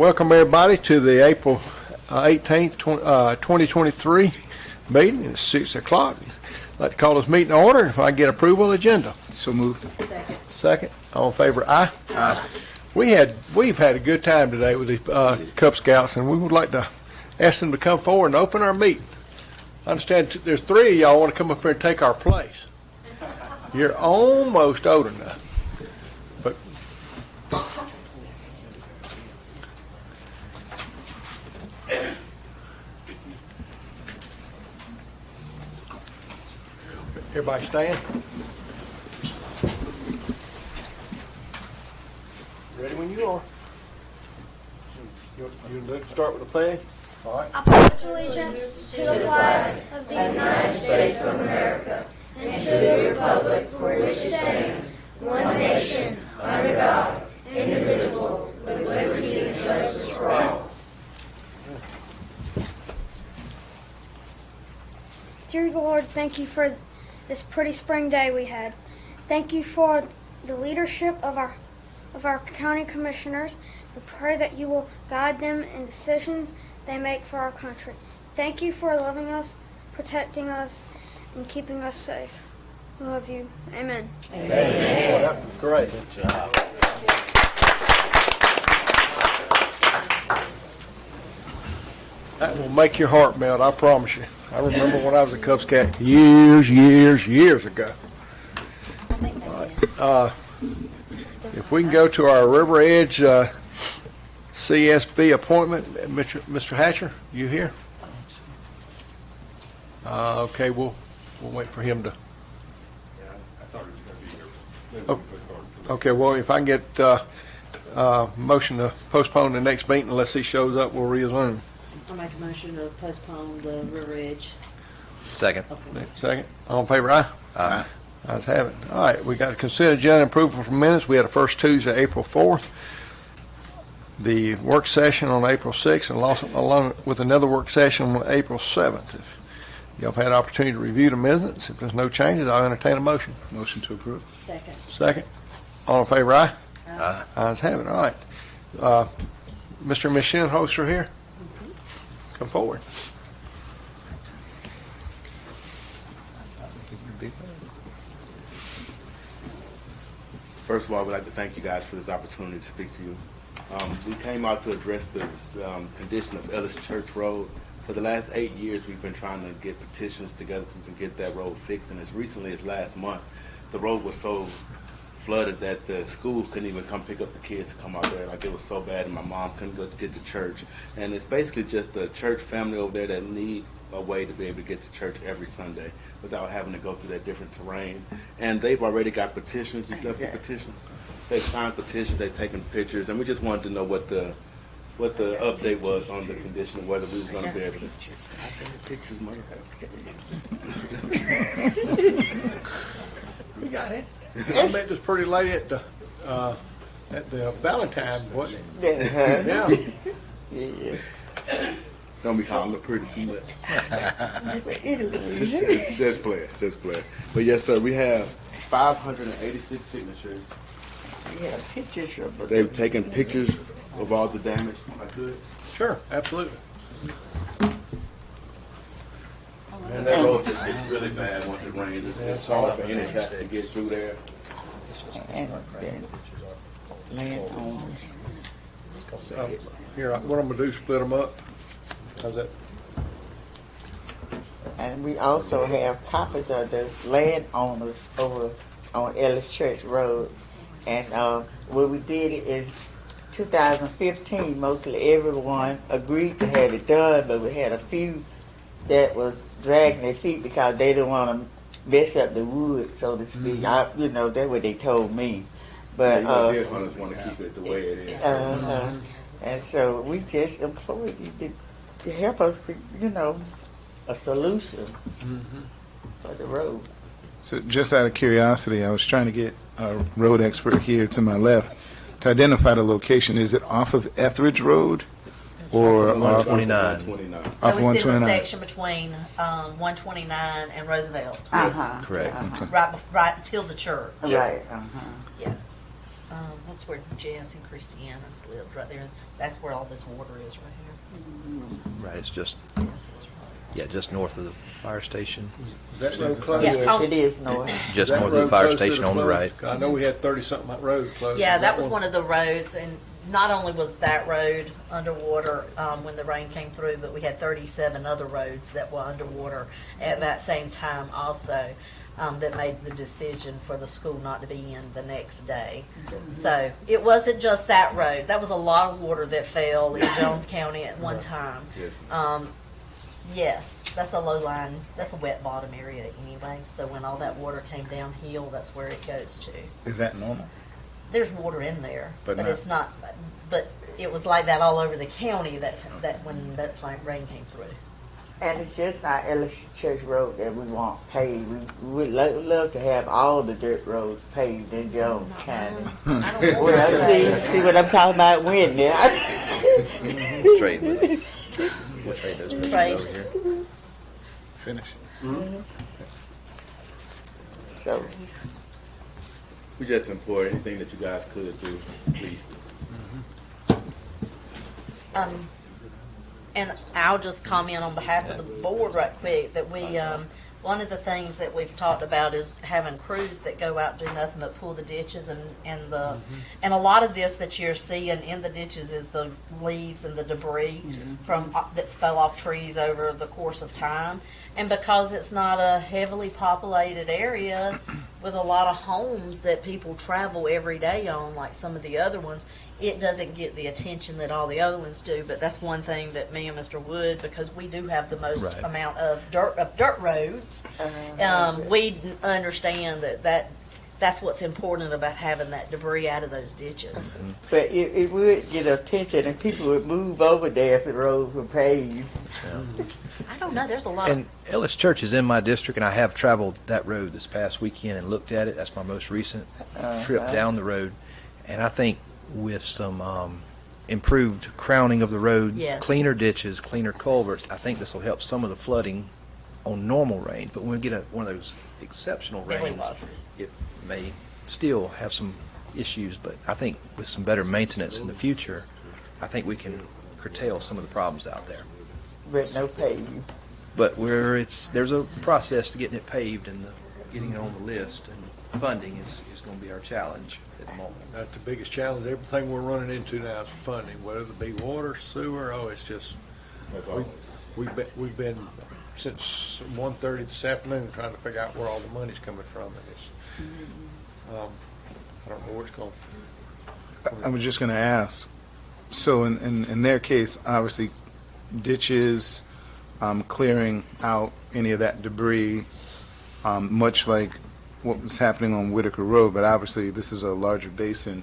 Welcome everybody to the April 18th, 2023 meeting. It's 6 o'clock. I'd like to call this meeting to order. If I get approval of the agenda. So moved. Second. All in favor, aye. Aye. We've had a good time today with the Cub Scouts, and we would like to ask them to come forward and open our meeting. I understand there's three of y'all want to come up here and take our place. You're almost old enough. But everybody stand. Ready when you are. You start with the pledge? All right. I pledge allegiance to the flag of the United States of America and to the republic for which it stands, one nation, under God, indivisible, with liberty and justice for all. Dear Lord, thank you for this pretty spring day we had. Thank you for the leadership of our county commissioners. We pray that you will guide them in decisions they make for our country. Thank you for loving us, protecting us, and keeping us safe. We love you. Amen. Amen. That was great. Good job. That will make your heart melt, I promise you. I remember when I was a Cub Scout years ago. All right. If we can go to our River Edge CSB appointment, Mr. Hatcher, you here? Okay, we'll wait for him to. Yeah, I thought he was going to be here. Okay, well, if I can get motion to postpone the next meeting unless he shows up, we'll resume. I'll make a motion to postpone the River Edge. Second. Second. All in favor, aye? Aye. Ayes have it. All right, we got a consent agenda approval for minutes. We had a first Tuesday, April 4th. The work session on April 6th, and along with another work session on April 7th. If y'all have had opportunity to review the minutes, if there's no changes, I'll entertain a motion. Motion to approve. Second. Second. All in favor, aye? Aye. Ayes have it. All right. Mr. and Ms. Shinholster here. Come forward. First of all, we'd like to thank you guys for this opportunity to speak to you. We came out to address the condition of Ellis Church Road. For the last 8 years, we've been trying to get petitions together so we can get that road fixed. And as recently as last month, the road was so flooded that the schools couldn't even come pick up the kids to come out there. Like, it was so bad, and my mom couldn't go to get to church. And it's basically just the church family over there that need a way to be able to get to church every Sunday without having to go through that different terrain. And they've already got petitions. You've left the petitions. They've signed petitions. They've taken pictures, and we just wanted to know what the update was on the condition of whether we were going to be able to. I take the pictures, mother. We got it. I met this pretty lady at the Valentine's, wasn't it? Yeah. Don't be calling her pretty too much. just play. But yes, sir, we have 586 signatures. Yeah, pictures of They've taken pictures of all the damage. If I could. Sure, absolutely. And that road just gets really bad once it rains. It's hard for any traffic to get through there. and then landowners. Here, what I'm gonna do, split them up. How's that? And we also have copies of the landowners over on Ellis Church Road. And when we did it in 2015, mostly everyone agreed to have it done, but we had a few that was dragging their feet because they didn't want to mess up the wood, so to speak. Mm-hmm. That's what they told me. But deer hunters want to keep it the way it is. And so we just employed you to help us to, a solution for the road. So just out of curiosity, I was trying to get a road expert here to my left to identify the location. Is it off of Etheridge Road or off 129. So Off it's in the 129. section between 129 and Roosevelt. Uh-huh. Correct. Right till the church. Right. Yeah. That's where Jess and Christiana's lived, right there. That's where all this water is right here. Right, it's just, Yes, that's right. yeah, just north of the fire station, Is that road closed? Yeah. Yes, it is north. just That north of the road fire closed to station on the close? right. I know we had 30-something roads closed. Yeah, that was one of the roads, and not only was that road underwater when the rain came through, but we had 37 other roads that were underwater at that same time also, that made the decision for the school not to be in the next day. So it wasn't just that road. That was a lot of water that fell in Jones County at one time. Yes, that's a low line, that's a wet bottom area anyway. So when all that water came downhill, that's where it goes to. Is that normal? There's water in there, But but not- it's not, but it was like that all over the county that when that rain came through. And it's just not Ellis Church Road that we want paved. We would love to have all the dirt roads paved in Jones County. I don't know. Well, see what I'm talking about when now. Trade with it. We'll trade those pictures Trade. over here. Finish. So, We just implore anything that you guys could do, please. And I'll just comment on behalf of the board right quick that we, one of the things that we've talked about is having crews that go out and do nothing but pull the ditches and a lot of this that you're seeing in the ditches is the leaves and the debris from, that's fell off trees over the course of time. And because it's not a heavily populated area with a lot of homes that people travel every day on, like some of the other ones, it doesn't get the attention that all the other ones do. But that's one thing that me and Mr. Wood, because we do have the most Right. amount of dirt roads, we understand that's what's important about having that debris out of those ditches. but it would get attention and people would move over there if the roads were paved. I don't know. There's a lot And Ellis Church is in my district, and I have traveled that road this past weekend and looked at it. That's my most recent trip down the road. And I think with some improved crowning of the road, Yes. cleaner ditches, cleaner culverts, I think this will help some of the flooding on normal rain. But when we get one of those exceptional Really rains, low. it may still have some issues. But I think with some better maintenance in the future, I think we can curtail some of the problems out there. But no paving. But there's a process to getting it paved, and getting it on the list, and funding is going to be our challenge at the moment. That's the biggest challenge. Everything we're running into now is funding, whether it be water, sewer. Oh, it's just That's all. we've been since 1:30 this afternoon trying to figure out where all the money's coming from, and it's I don't know where it's going. I was just going to ask, so in their case, obviously ditches, clearing out any of that debris, much like what was happening on Whitaker Road, but obviously this is a larger basin.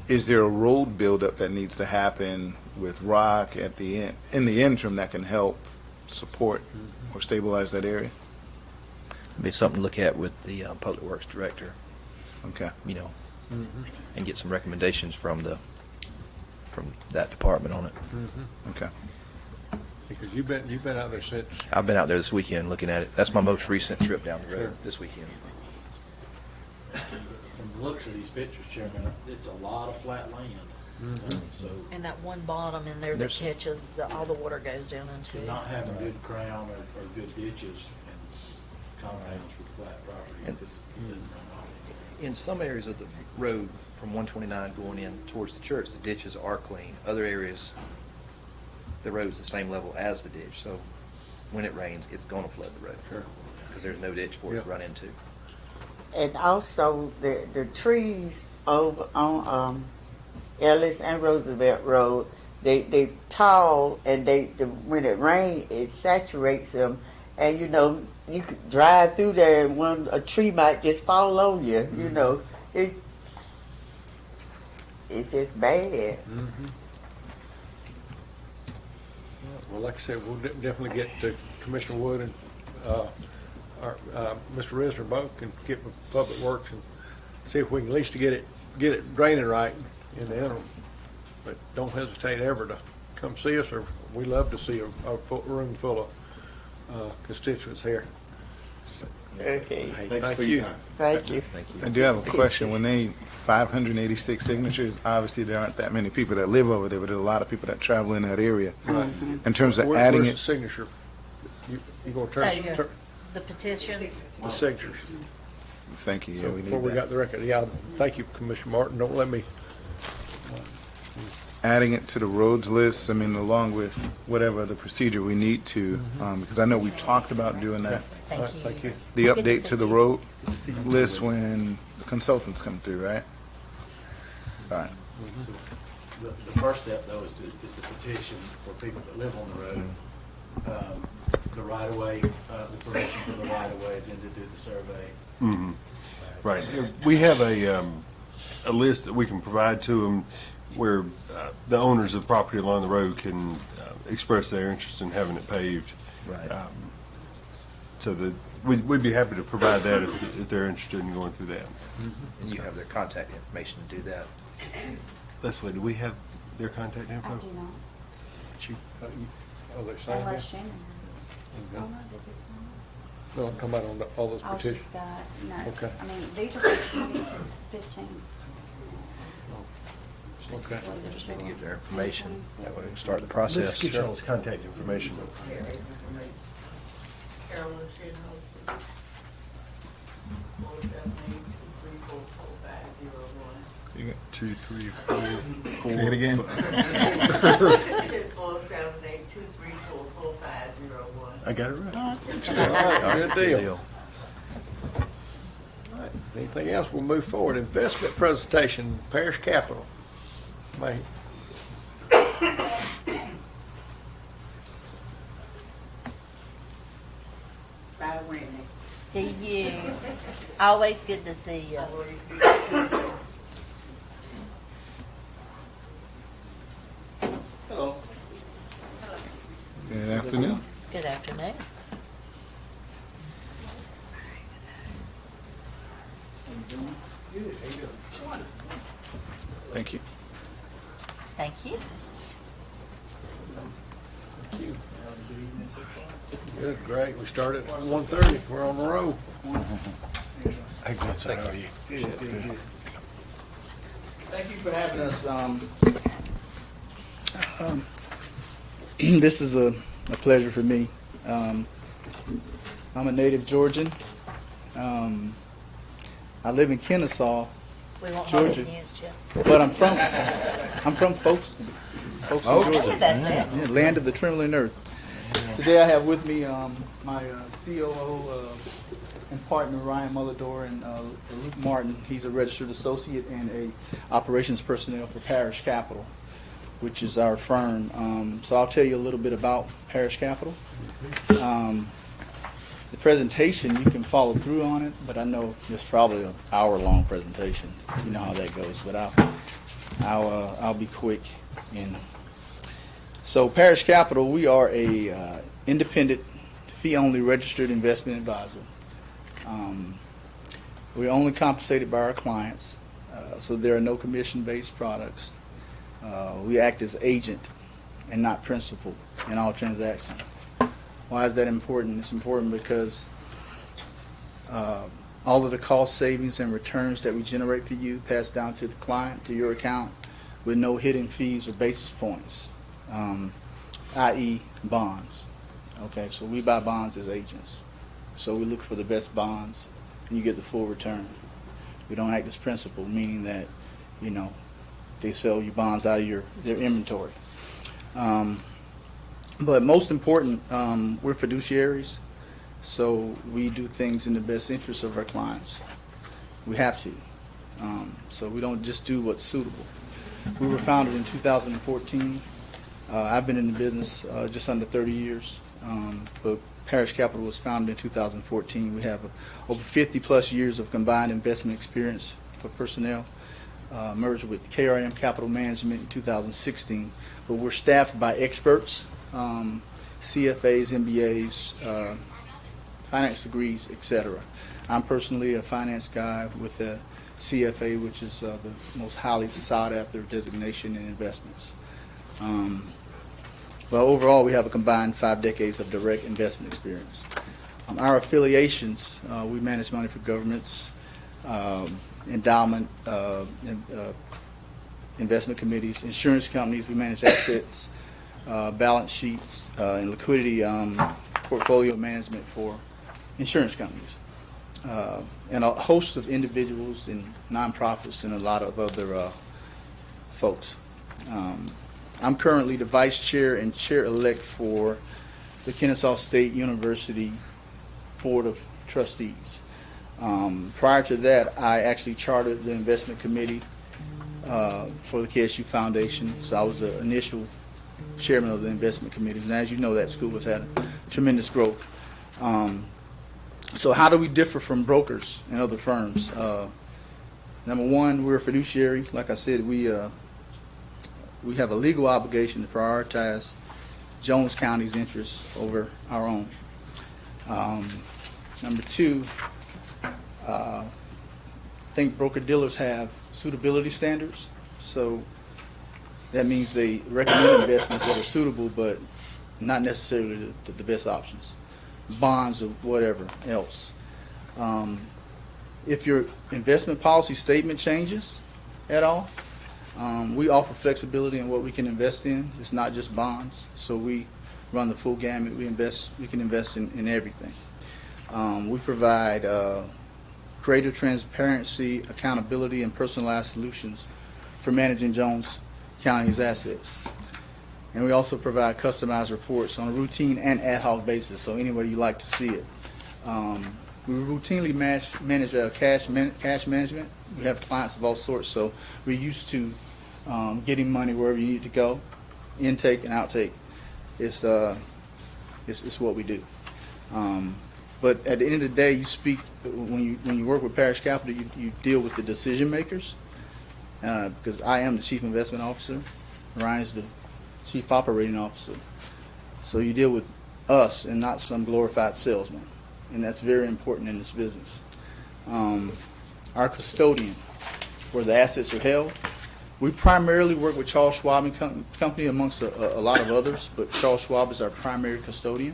Is there a road buildup that needs to happen with rock at the end, in the interim, that can help support or stabilize that area? It'd be something to look at with the Public Works Director, Okay. and get some recommendations from that department on it. Okay. Because you've been out there since. I've been out there this weekend looking at it. That's my most recent trip down the road this weekend. From the looks of these pictures, Chairman, it's a lot of flat land. So And that one bottom in there that There's- catches all the water goes down into. to not have a good crown or good ditches and compounds with flat property, it And- doesn't run off. In some areas of the road from 129 going in towards the church, the ditches are clean. Other areas, the road's the same level as the ditch, so when it rains, it's going to flood the road. Sure. Because there's no ditch for it to Yeah. run into. And also the trees over on Ellis and Roosevelt Road, they tall and when it rains it saturates them, and you know you could drive through there and a tree might just fall on you. You know it's just bad. Well, like I said, we'll definitely get to Commissioner Wood and Mr. Risner both can get with Public Works and see if we can at least get it draining right in the interim. But don't hesitate ever to come see us, or we love to see a room full of constituents here. Okay, Thank you. thank you. I do have a question. When they 586 signatures, obviously there aren't that many people that live over there, but there's a lot of people that travel in that area. In terms of adding Where's the it, signature? You gonna turn The petitions. the signatures? thank you. Yeah, So we before need we that. got the record, yeah, thank you, Commissioner Martin. Don't let me, Adding it to the roads list, I mean, along with whatever the procedure we need to, because I know we talked about doing that. all right, Thank you. thank you. The update to the road list when the consultants come through, right? All right. The first step, though, is the petition for people that live on the road, the right-of-way, the permission for the right-of-way, then to do the survey. Right. We have a list that we can provide to them where the owners of property along the road can express their interest in having it paved. Right. So that, we'd be happy to provide that if they're interested in going through that. And you have their contact information to do that. Leslie, do we have their contact info? I do not, Oh, they're signing unless this? Shannon has. Okay. No, I'm talking about on all those Oh, she's petitions. got, no, Okay. I mean, these are for 2015. Okay. Just need to get their information. That way we can start the process. Let's get y'all's contact information. Carolyn Shinhouser, 478-234-4501. You got- 2, 3, 4. Say it again. 478-234-4501. I got it right. All right, good deal. All right, anything else? We'll move forward. Investment presentation, Parish Capital. May, Bye, Wendy. See you. Always good to see you. Always good to see you. Hello. Good afternoon. Good afternoon. Thank you. Thank you. good, great. We started at 1:30. We're on the road. Hey, Glenn, how are you? Thank you for having us. This is a pleasure for me. I'm a native Georgian. I live in Kennesaw, We won't hold it Georgia. against you. but I'm from Folkestone, Georgia, That's it. yeah, land of the trembling earth. Today I have with me my COO and partner Ryan Mullador and Luke Martin. He's a registered associate and a operations personnel for Parish Capital, which is our firm. So I'll tell you a little bit about Parish Capital. The presentation, you can follow through on it, but I know it's probably an hour-long presentation. You know how that goes, but I'll be quick. So Parish Capital, we are a independent, fee-only registered investment advisor. We're only compensated by our clients, so there are no commission-based products. We act as agent and not principal in all transactions. Why is that important? It's important because all of the cost savings and returns that we generate for you pass down to the client, to your account, with no hidden fees or basis points, i.e. bonds. Okay, so we buy bonds as agents. So we look for the best bonds, and you get the full return. We don't act as principal, meaning that, you know, they sell you bonds out of their inventory. But most important, we're fiduciaries, so we do things in the best interest of our clients. We have to. So we don't just do what's suitable. We were founded in 2014. I've been in the business just under 30 years, but Parish Capital was founded in 2014. We have over 50 plus years of combined investment experience for personnel, merged with KRM Capital Management in 2016. But we're staffed by experts, CFAs, MBAs, finance degrees, etc. I'm personally a finance guy with a CFA, which is the most highly sought after designation in investments. Well, overall, we have a combined 5 decades of direct investment experience. Our affiliations, we manage money for governments, endowment, investment committees, insurance companies, we manage assets, balance sheets, and liquidity portfolio management for insurance companies, and a host of individuals and nonprofits and a lot of other folks. I'm currently the vice chair and chair-elect for the Kennesaw State University Board of Trustees. Prior to that, I actually chartered the investment committee for the KSU Foundation, so I was the initial chairman of the investment committee. And as you know, that school has had a tremendous growth. So how do we differ from brokers and other firms? Number one, we're a fiduciary. Like I said, we have a legal obligation to prioritize Jones County's interests over our own. Number two, I think broker-dealers have suitability standards. So that means they recommend investments that are suitable, but not necessarily the best options. Bonds or whatever else. If your investment policy statement changes at all, we offer flexibility in what we can invest in. It's not just bonds, so we run the full gamut. We can invest in everything. We provide greater transparency, accountability, and personalized solutions for managing Jones County's assets. And we also provide customized reports on a routine and ad hoc basis, so any way you like to see it. We routinely manage cash management. We have clients of all sorts, so we're used to getting money wherever you need to go. Intake and outtake is what we do. But at the end of the day, you speak when you work with Parish Capital. You deal with the decision makers, because I am the chief investment officer. Ryan's the chief operating officer. So you deal with us and not some glorified salesman, and that's very important in this business. Our custodian, where the assets are held, we primarily work with Charles Schwab and Company amongst a lot of others, but Charles Schwab is our primary custodian.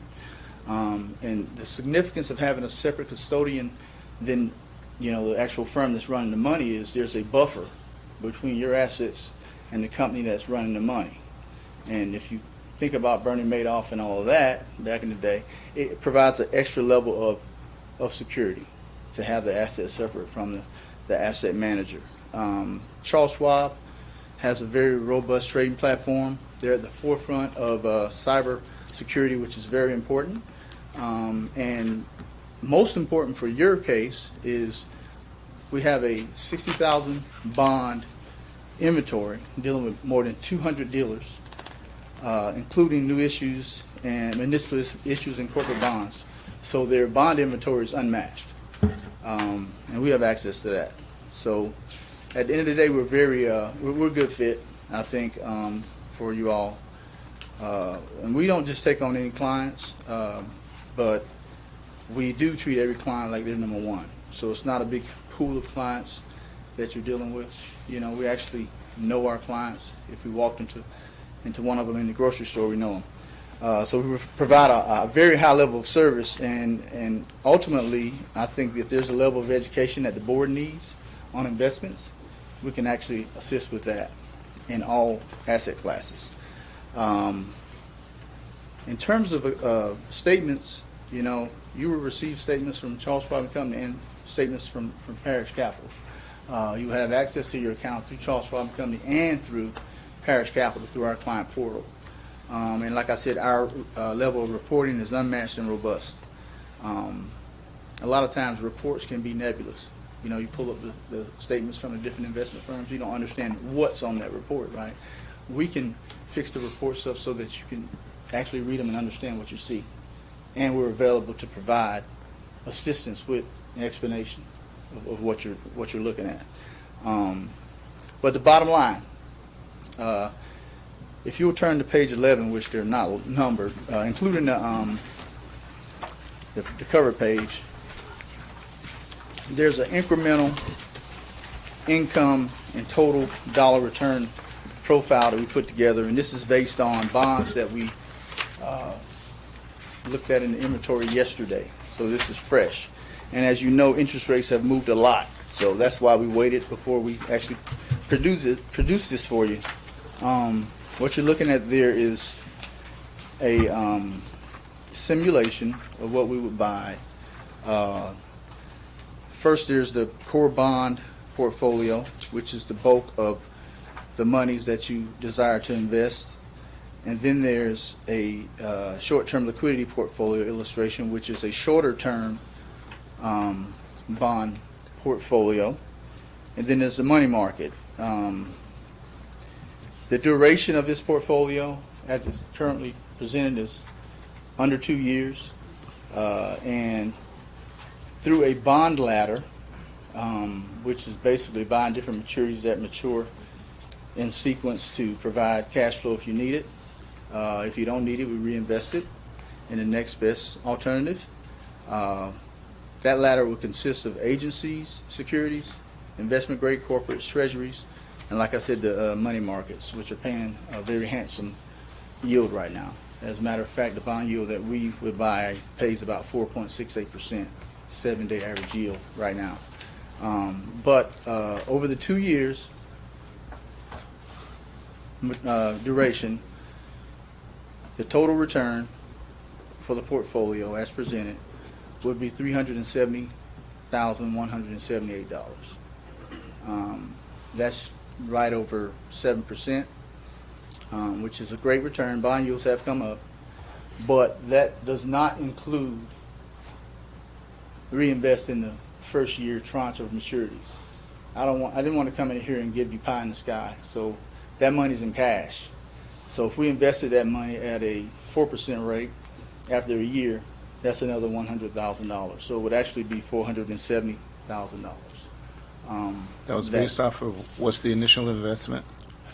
And the significance of having a separate custodian than the actual firm that's running the money is there's a buffer between your assets and the company that's running the money. And if you think about Bernie Madoff and all of that back in the day, it provides an extra level of security to have the assets separate from the asset manager. Charles Schwab has a very robust trading platform. They're at the forefront of cyber security, which is very important. And most important for your case is we have a 60,000 bond inventory dealing with more than 200 dealers, including new issues and municipal issues and corporate bonds. So their bond inventory is unmatched, and we have access to that. So at the end of the day, we're we're a good fit, I think, for you all. And we don't just take on any clients, but we do treat every client like they're number one. So it's not a big pool of clients that you're dealing with. We actually know our clients. If we walked into one of them in the grocery store, we know them. So we provide a very high level of service, and ultimately, I think if there's a level of education that the board needs on investments, we can actually assist with that in all asset classes. In terms of statements, you will receive statements from Charles Schwab Company and statements from Parish Capital. You have access to your account through Charles Schwab Company and through Parish Capital through our client portal. And like I said, our level of reporting is unmatched and robust. A lot of times reports can be nebulous. You pull up the statements from the different investment firms, you don't understand what's on that report, right? We can fix the reports up so that you can actually read them and understand what you see. And we're available to provide assistance with an explanation of what you're looking at. But the bottom line, if you will turn to page 11, which they're not numbered, including the cover page, there's an incremental income and total dollar return profile that we put together, and this is based on bonds that we looked at in the inventory yesterday, so this is fresh. And as you know, interest rates have moved a lot, so that's why we waited before we actually produce this for you. What you're looking at there is a simulation of what we would buy. First, there's the core bond portfolio, which is the bulk of the monies that you desire to invest. And then there's a short-term liquidity portfolio illustration, which is a shorter-term bond portfolio. And then there's the money market. The duration of this portfolio, as it's currently presented, is under 2 years. And through a bond ladder, which is basically buying different maturities that mature in sequence to provide cash flow if you need it. If you don't need it, we reinvest it in the next best alternative. That ladder will consist of agencies, securities, investment-grade corporates, treasuries, and like I said, the money markets, which are paying a very handsome yield right now. As a matter of fact, the bond yield that we would buy pays about 4.68%, 7-day average yield right now. But over the 2 years duration, the total return for the portfolio as presented would be $370,178. That's right over 7%, which is a great return. Bond yields have come up, but that does not include reinvest in the first year tranche of maturities. I didn't want to come in here and give you pie in the sky. So that money's in cash. So if we invested that money at a 4% rate after a year, that's another $100,000. So it would actually be $470,000. That was based off of, what's the initial investment?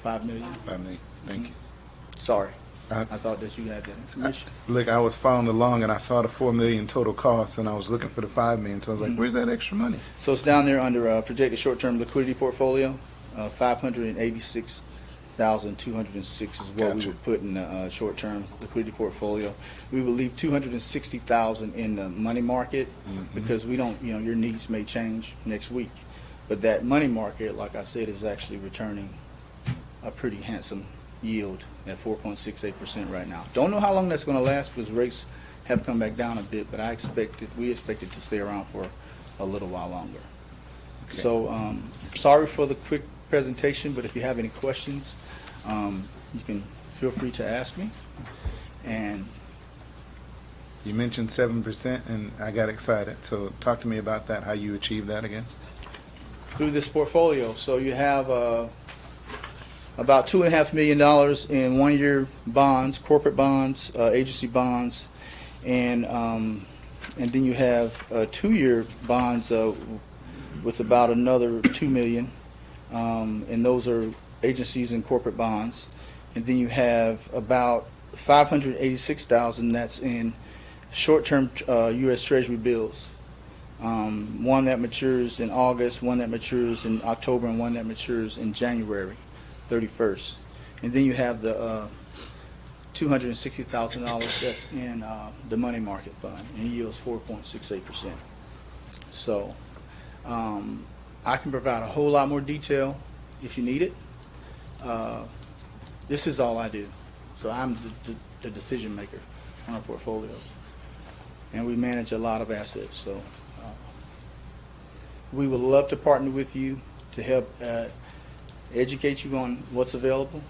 $5 million. $5 million. Thank you. Sorry, I- I thought that you had that information. Look, I was following along and I saw the $4 million total cost, and I was looking for the $5 million. So I was like, where's that extra money? So it's down there under projected short-term liquidity portfolio. 586,206 is what we Gotcha. would put in the short-term liquidity portfolio. We would leave 260,000 in the money market because we don't, your needs may change next week. But that money market, like I said, is actually returning a pretty handsome yield at 4.68% right now. Don't know how long that's going to last because rates have come back down a bit, but we expect it to stay around for a little while longer. Okay. So sorry for the quick presentation, but if you have any questions, you can feel free to ask me. And You mentioned 7%, and I got excited. So talk to me about that, how you achieved that again. through this portfolio, so you have about $2.5 million in one-year bonds, corporate bonds, agency bonds, and then you have 2-year bonds with about another $2 million, and those are agencies and corporate bonds. And then you have about $586,000 that's in short-term U.S. Treasury bills. One that matures in August, one that matures in October, and one that matures in January 31st. And then you have the $260,000 that's in the money market fund, and it yields 4.68%. So I can provide a whole lot more detail if you need it. This is all I do. So I'm the decision maker on our portfolio. And we manage a lot of assets. So we would love to partner with you to help educate you on what's available.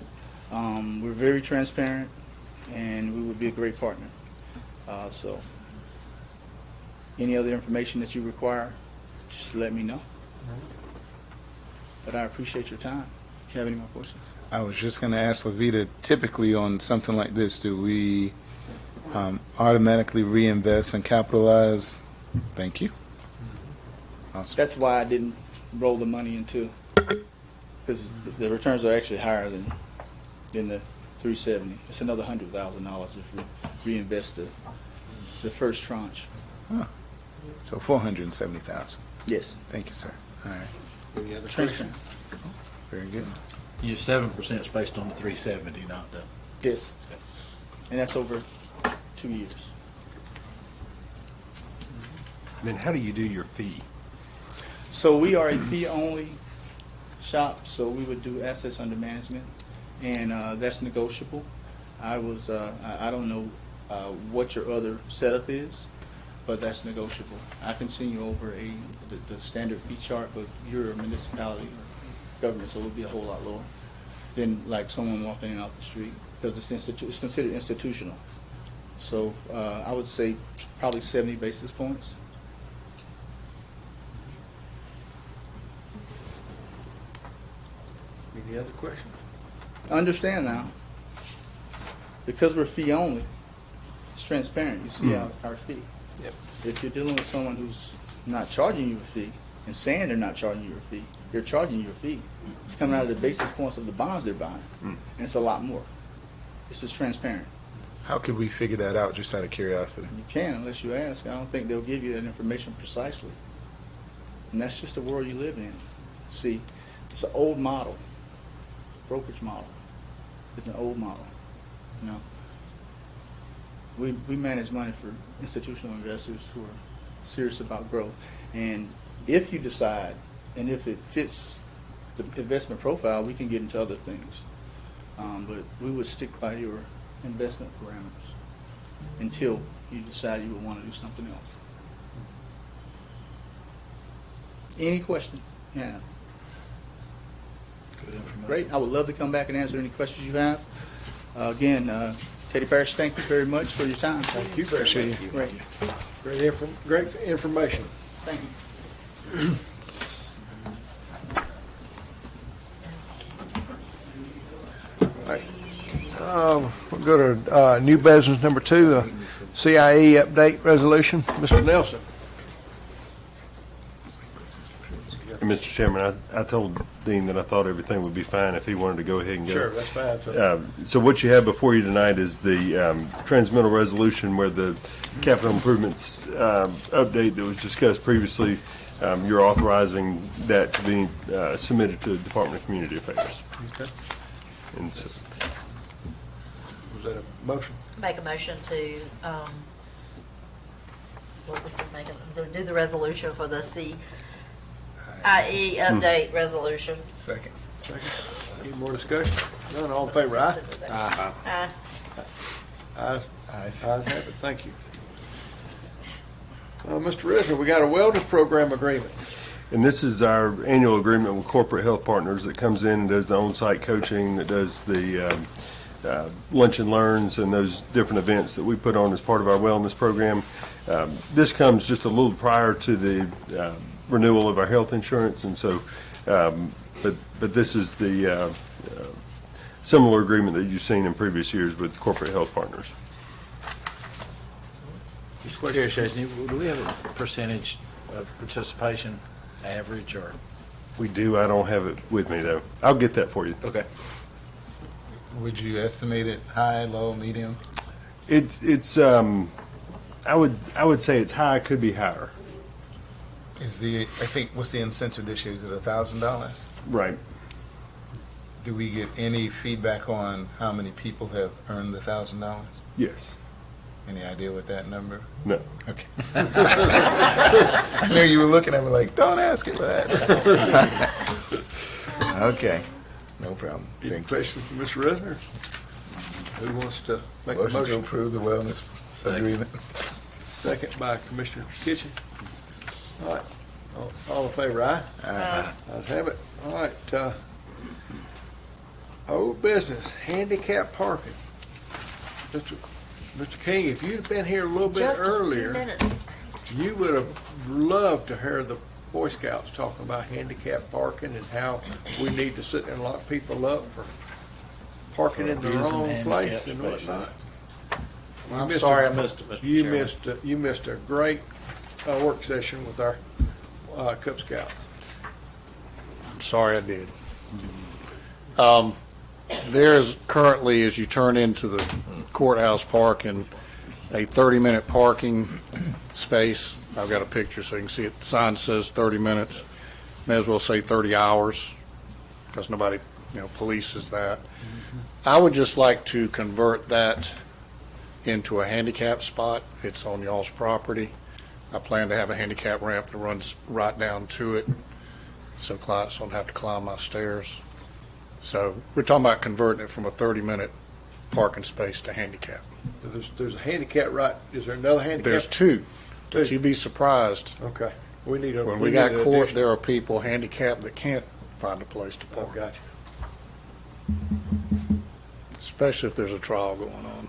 We're very transparent, and we would be a great partner. So any other information that you require, just let me know. But I appreciate your time. If you have any more questions. I was just going to ask Levita, typically on something like this, do we automatically reinvest and capitalize? Thank you. Awesome. That's why I didn't roll the money into, because the returns are actually higher than the 370. It's another $100,000 if we reinvest the first tranche. So 470,000. Yes. Thank you, sir. All right. Any other Transparent. questions? Very good. Your 7% is based on the 370, not the. Yes. And that's over 2 years. then how do you do your fee? So we are a fee-only shop, so we would do assets under management, and that's negotiable. I don't know what your other setup is, but that's negotiable. I can send you over the standard fee chart, but you're a municipality or government, so it would be a whole lot lower than like someone walking in off the street, because it's considered institutional. So I would say probably 70 basis points. Any other questions? Understand now, because we're fee only, it's transparent. You see our fee. Yep. If you're dealing with someone who's not charging you a fee and saying they're not charging you a fee, they're charging you a fee. It's coming out of the basis points of the bonds they're buying, and it's a lot more. This is transparent. How could we figure that out, just out of curiosity? You can unless you ask. I don't think they'll give you that information precisely. And that's just the world you live in. See, it's an old model, brokerage model. It's an old model. You know, we manage money for institutional investors who are serious about growth. And if you decide, and if it fits the investment profile, we can get into other things. But we would stick by your investment parameters until you decide you would want to do something else. Any question? Yeah. Good information. Great. I would love to come back and answer any questions you have. Again, Teddy Parrish, thank you very much for your time. Thank you very much. Great. Great information. Thank you. We'll go to new business number 2, CIE update resolution. Mr. Nelson. Mr. Chairman, I told Dean that I thought everything would be fine if he wanted to go ahead and go. Sure, that's fine. So, So what you have before you tonight is the transmittal resolution where the capital improvements update that was discussed previously, you're authorizing that to be submitted to the Department of Community Affairs. okay. And so, Was that a motion? Make a motion to, do the resolution for the CIE update resolution. Second. Second. Any more discussion? None, all in favor, aye? Aye. Ayes. Ayes have it, thank you. Mr. Risner, we got a wellness program agreement. and this is our annual agreement with Corporate Health Partners that comes in and does the on-site coaching, that does the lunch and learns and those different events that we put on as part of our wellness program. This comes just a little prior to the renewal of our health insurance, and so, but this is the similar agreement that you've seen in previous years with Corporate Health Partners. Chair Chesney, do we have a percentage of participation, average, or? We do. I don't have it with me, though. I'll get that for you. Okay. Would you estimate it high, low, medium? It's I would say it's high, could be higher. I think, what's the incentive this year? Is it $1,000? Right. Do we get any feedback on how many people have earned the $1,000? Yes. Any idea what that number? No. Okay. I knew you were looking at me like, don't ask it that. Okay, no problem. Any Thank you. questions from Mr. Risner? Who wants to make the Motion to motion? approve the wellness agreement. Second by Commissioner Kitchen. All right, all in favor, aye? Aye. Ayes have it. All right, old business, handicap parking. Mr. King, if you'd been here a little bit Just a few earlier, minutes. you would have loved to hear the Boy Scouts talking about handicap parking and how we need to sit and lock people up for parking in the Using wrong handicap place and spaces. whatnot. I'm sorry I missed it, Mr. Chairman. You missed a great work session with our Cub Scout. I'm sorry I did. There is currently, as you turn into the courthouse parking, a 30-minute parking space. I've got a picture so you can see it. The sign says 30 minutes. May as well say 30 hours because nobody, polices that. I would just like to convert that into a handicap spot. It's on y'all's property. I plan to have a handicap ramp that runs right down to it, so clients don't have to climb my stairs. So we're talking about converting it from a 30-minute parking space to handicap. There's a handicap right, is there another handicap? There's two, but Two. you'd be surprised. Okay. We need a. When we need got an court, additional- there are people handicapped that can't find a place to Oh, park, gotcha. especially if there's a trial going on.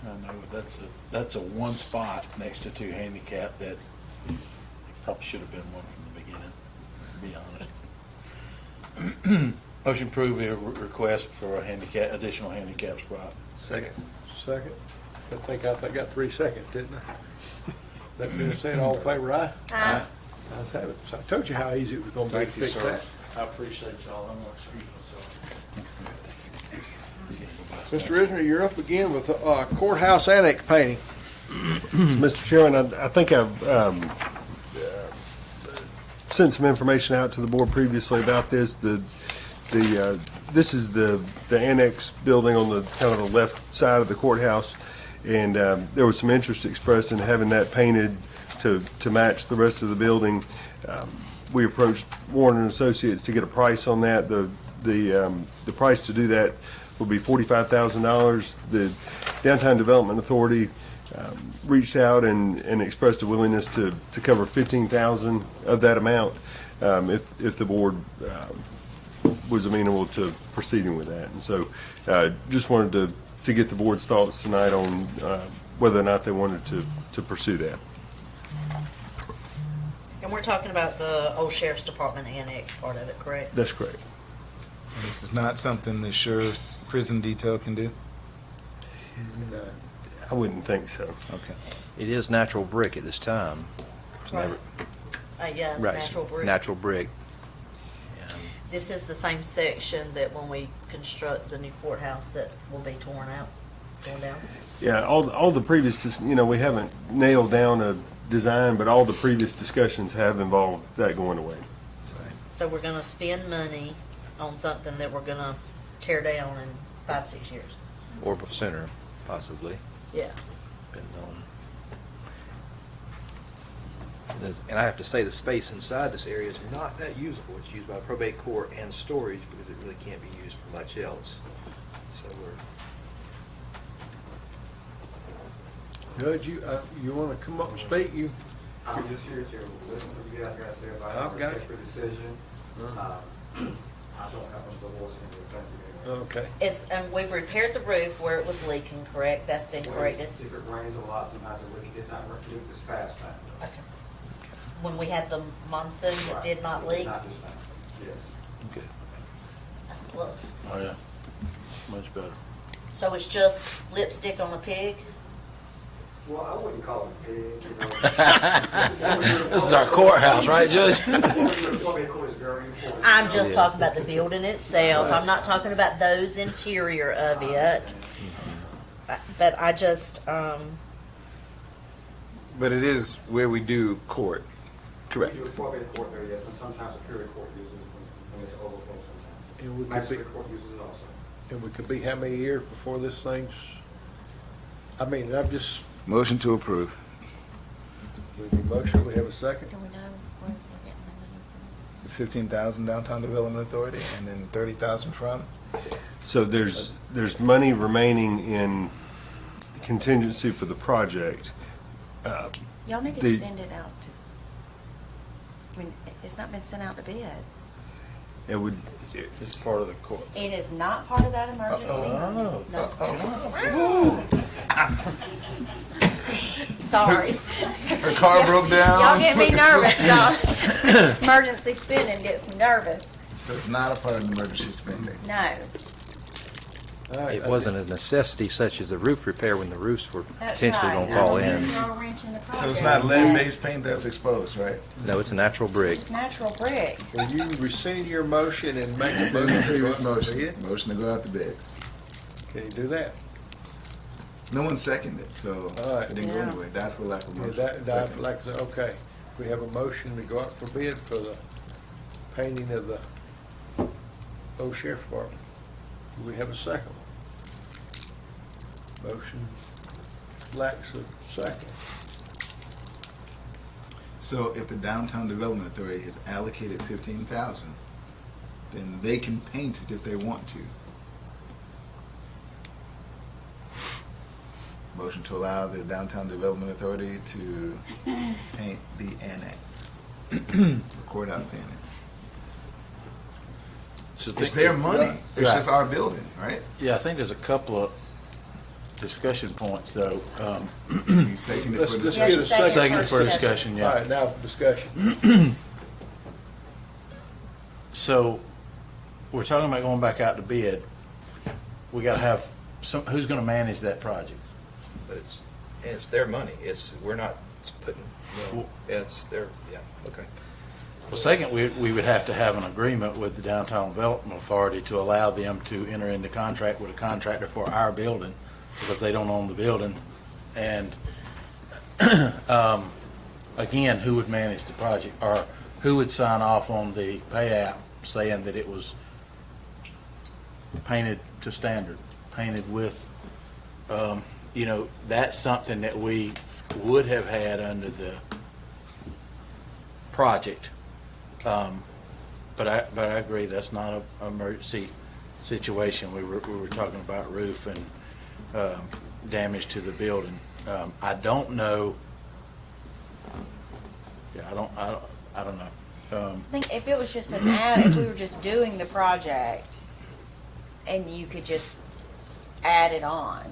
I know, that's a one spot next to two handicap that probably should have been one from the beginning, to be honest. Motion approve a request for a additional handicap spot. Second. Second. I think I got 3 seconds, didn't I? That being said, all in favor, aye? Aye. Ayes have it. So I told you how easy it was gonna be to Thank you, fix sir. that. I appreciate y'all, I'm gonna excuse myself. Mr. Risner, you're up again with courthouse annex painting. Mr. Chairman, I think I've sent some information out to the board previously about this. This is the annex building on the kind of the left side of the courthouse, and there was some interest expressed in having that painted to match the rest of the building. We approached Warren and Associates to get a price on that. The price to do that will be $45,000. The Downtown Development Authority reached out and expressed a willingness to cover $15,000 of that amount if the board was amenable to proceeding with that. And so just wanted to get the board's thoughts tonight on whether or not they wanted to pursue that. And we're talking about the old sheriff's department annex part of it, correct? That's correct. This is not something the sheriff's prison detail can do? I wouldn't think so. Okay. It is natural brick at this time. It's Right. never- Yeah, it's right, natural brick. Natural brick. And This is the same section that when we construct the new courthouse that will be torn down. Yeah, all the previous, we haven't nailed down a design, but all the previous discussions have involved that going away. So we're gonna spend money on something that we're gonna tear down in 5-6 years. Or sooner, possibly. Yeah. Depending on. And I have to say, the space inside this area is not that usable. It's used by probate court and storage because it really can't be used for much else. So we're. Judge, you want to come up and speak? I'm just here to listen to what you guys got to say about it. I've got Respect your decision. I don't have much of a voice in it. Thank you anyway. Okay. We've repaired the roof where it was leaking, correct? That's been corrected? If it rains a lot, sometimes it did not leak this past time. Okay. When we had the monsoon, it did not leak? Not this time, yes. Good. That's a plus. Oh, yeah, much better. So it's just lipstick on a pig? Well, I wouldn't call it big, you know. This is our courthouse, right, Judge? Probate court is very important. I'm just talking about the building itself. I'm not talking about those interior of it. But I just, But it is where we do court, correct? We do a probate court there, yes, and sometimes Superior Court uses it when it's overflow sometimes. And we could be, Magistrate Court uses it also. and we could be how many years before this thing's, I'm just, Motion to approve. we need a motion, we have a second? do we know where we're getting the money The 15,000 Downtown Development Authority and then 30,000 from? So there's money remaining in contingency for the project. Y'all need to The- send it out to, it's not been sent out to bid. It would, It's part of the court. It is not part of that emergency. Oh. No. Sorry. Her car broke down. Y'all get me nervous, y'all. Emergency spending gets me nervous. So it's not a part of the emergency spending. No. All right, It wasn't a necessity such as a roof repair when the roofs were That's potentially right. going to fall I in. wouldn't throw a wrench in the So it's project. not lead-based paint that's exposed, right? No, it's a natural brick. It's natural brick. Will you rescind your motion and make a Rescind the motion? previous to go out for motion. bid? Motion to go out to bid. Can you do that? No one seconded, so All right. it didn't go Yeah. anywhere. Died for lack of Yeah, motion. that, Second. okay. We have a motion to go out for bid for the painting of the old sheriff's department. Do we have a second? Motion lacks a second. So if the Downtown Development Authority has allocated 15,000, then they can paint it if they want to. Motion to allow the Downtown Development Authority to paint the annex, the courthouse annex. So It's their money. It's just our building, right? Yeah, I think there's a couple of discussion points, though. You second it for Let's discussion? get a second. Second for discussion, All yeah. right, now for discussion. So, we're talking about going back out to bid. We gotta have who's gonna manage that project? But it's their money. We're not putting, it's their, yeah, okay. Well, second, we would have to have an agreement with the Downtown Development Authority to allow them to enter into contract with a contractor for our building, because they don't own the building. And, again, who would manage the project, or who would sign off on the payout saying that it was painted to standard, painted with, that's something that we would have had under the project. But I agree, that's not an emergency situation. We were talking about roof and damage to the building. I don't know. Yeah, I don't know. I think if it was just an ad, if we were just doing the project and you could just add it on,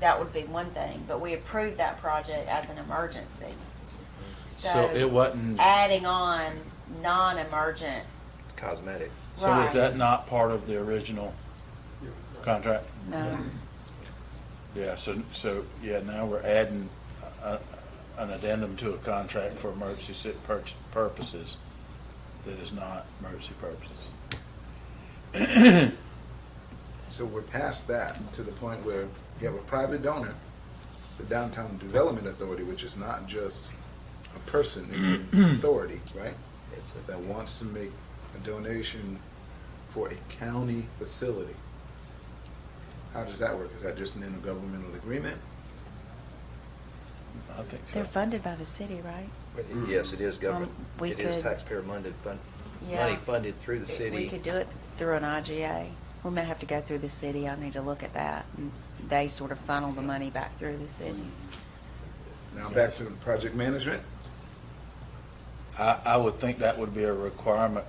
that would be one thing. But we approved that project as an emergency. So it wasn't. Adding on non-emergent. Cosmetic. So is Right. that not part of the original contract? No. Yeah, so yeah, now we're adding an addendum to a contract for emergency purposes that is not emergency purposes. So we're past that to the point where you have a private donor, the Downtown Development Authority, which is not just a person, it's an authority, right? That wants to make a donation for a county facility. How does that work? Is that just an intergovernmental agreement? I think so. They're funded by the city, right? Yes, it is government. we It is could- taxpayer money Yeah. funded through the We city. could do it through an IGA. We may have to go through the city. I need to look at that. And they sort of funnel the money back through the city. Now back to project management. I would think that would be a requirement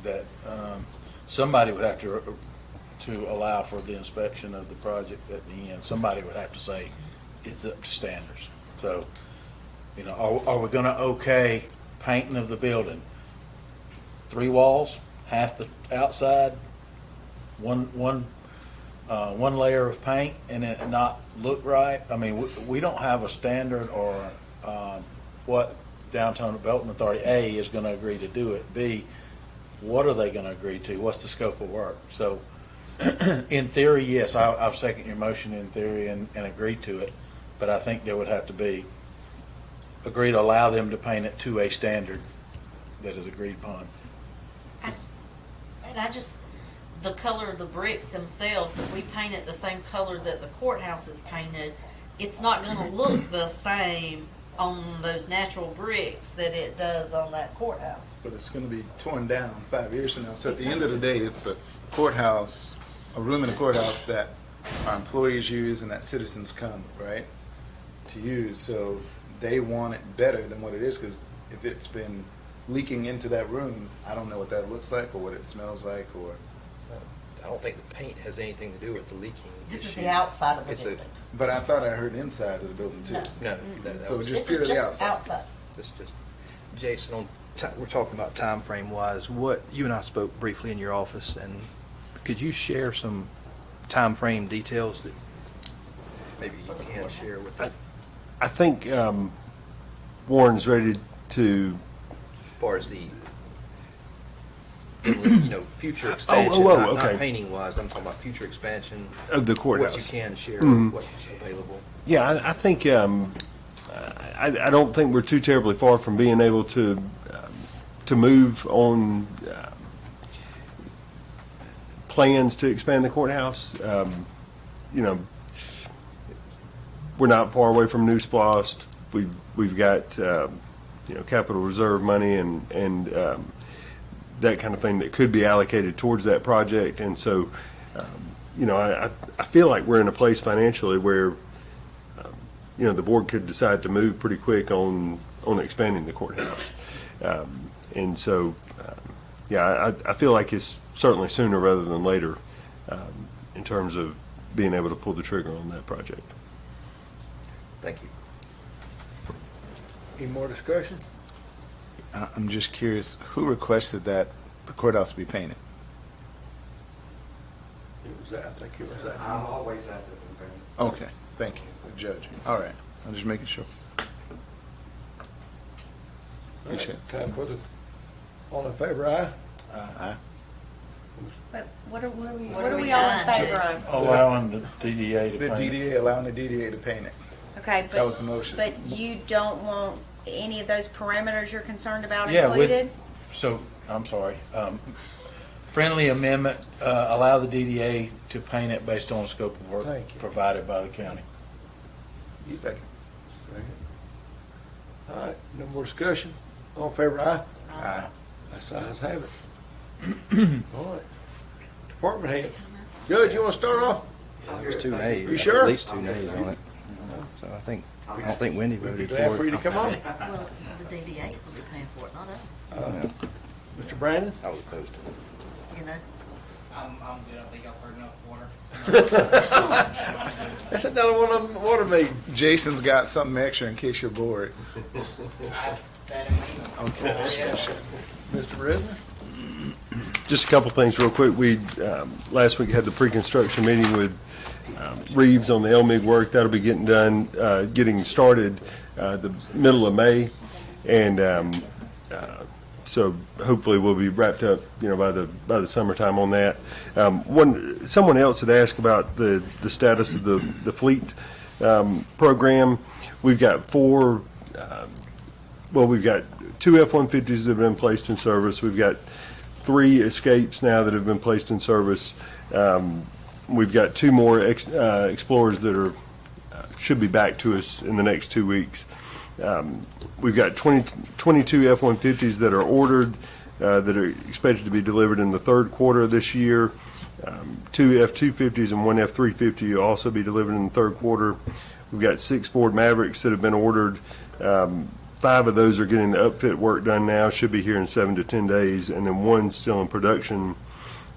that somebody would have to allow for the inspection of the project at the end. Somebody would have to say it's up to standards. So, are we gonna okay painting of the building? 3 walls, half the outside, one layer of paint, and it not look right? I mean, we don't have a standard or what Downtown Development Authority, A, is going to agree to do it. B, what are they going to agree to? What's the scope of work? So, in theory, yes, I'll second your motion in theory and agree to it. But I think there would have to be agree to allow them to paint it to a standard that is agreed upon. And the color of the bricks themselves, if we paint it the same color that the courthouse is painted, it's not gonna look the same on those natural bricks that it does on that courthouse. So it's going to be torn down 5 years from now. So at the end of the day, it's a courthouse, a room in a courthouse that our employees use and that citizens come, right, to use. So they want it better than what it is, because if it's been leaking into that room, I don't know what that looks like or what it smells like, or I don't think the paint has anything to do with the leaking This is issue. the outside of the It's a- building. but I thought I heard inside of the building too. No. No, that So was just This is purely just outside. this just, Jason, we're talking about time frame wise, you and I spoke briefly in your office, and could you share some time frame details that maybe you can share with us? I think Warren's ready to, As far as the, future expansion, okay. not painting wise, I'm talking about future expansion. of the courthouse. What you can share, Mhm. what's available. Yeah, I think, I don't think we're too terribly far from being able to move on plans to expand the courthouse. we're not far away from New Splost. We've got capital reserve money and that kind of thing that could be allocated towards that project. And so, I feel like we're in a place financially where the board could decide to move pretty quick on expanding the courthouse. And so, I feel like it's certainly sooner rather than later in terms of being able to pull the trigger on that project. Thank you. Any more discussion? I'm just curious, who requested that the courthouse be painted? It was that, I think it was that. I'm always after the painting. Okay, thank you, the judge. All right, I'm just making sure. Appreciate it. Time for the, all in favor, aye? Aye. But what are we What are we all in on to? favor of? Allowing the DDA to The paint. DDA, allowing the DDA to paint it. Okay, That was the motion. but you don't want any of those parameters you're concerned about Yeah, included? So, I'm sorry. Friendly amendment, allow the DDA to paint it based on the scope of work Thank you. provided by the county. Second. All right, no more discussion. All in favor, aye? Aye. That's the ayes have it. All right. Department head. Judge, you want to start off? There's 2 nays. You sure? At least 2 nays on it. So I don't think Wendy We'd be voted glad for for you it. to come on. Well, the DDA is going to be paying for it, not us, Mr. Brandon? I was opposed to it. you know? I'm good. I think I've heard enough water. That's another one of them water meetings. Jason's got something extra in case you're bored. I've that in me. Okay, that's good shit. Mr. Risner? Just a couple things real quick. We, last week had the pre-construction meeting with Reeves on the LMIG work. That'll be getting done, getting started the middle of May. And so hopefully we'll be wrapped up, by the summertime on that. Someone else had asked about the status of the fleet program. We've got we've got 2 F-150s that have been placed in service. We've got 3 Escapes now that have been placed in service. We've got 2 more Explorers that should be back to us in the next 2 weeks. We've got 22 F-150s that are ordered that are expected to be delivered in the 3rd quarter of this year. 2 F-250s and 1 F-350 will also be delivered in the 3rd quarter. We've got 6 Ford Mavericks that have been ordered. 5 of those are getting the upfit work done now, should be here in 7 to 10 days, and then 1's still in production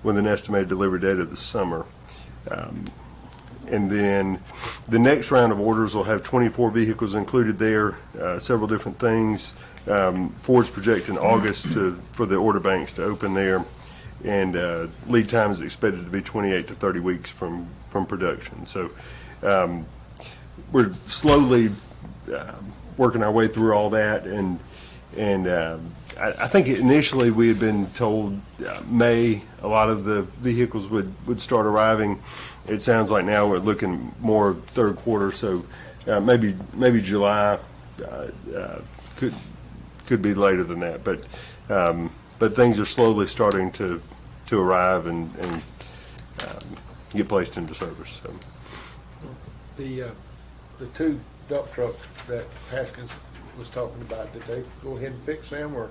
with an estimated delivery date of the summer. And then the next round of orders will have 24 vehicles included there, several different things. Ford's projecting August for the order banks to open there, and lead time is expected to be 28 to 30 weeks from production. So we're slowly working our way through all that, and I think initially we had been told May a lot of the vehicles would start arriving. It sounds like now we're looking more 3rd quarter, so maybe July could be later than that, but things are slowly starting to arrive and get placed into service. So. The 2 dump trucks that Haskins was talking about, did they go ahead and fix them, or?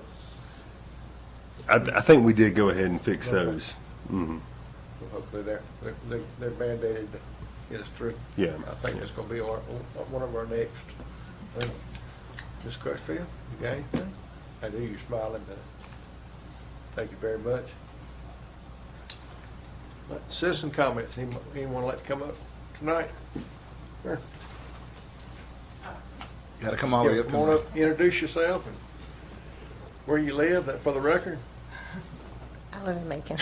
I think we did go ahead and fix those. Mm-hmm. Hopefully they're mandated to get us through. Yeah. I think it's gonna be one of our next. Ms. Crutchfield, you got anything? I knew you were smiling, but thank you very much. Citizen comments, anyone like to come up tonight? Sure. You gotta come all the way up Come on up, introduce yourself and where you live, for the record. I live in Macon.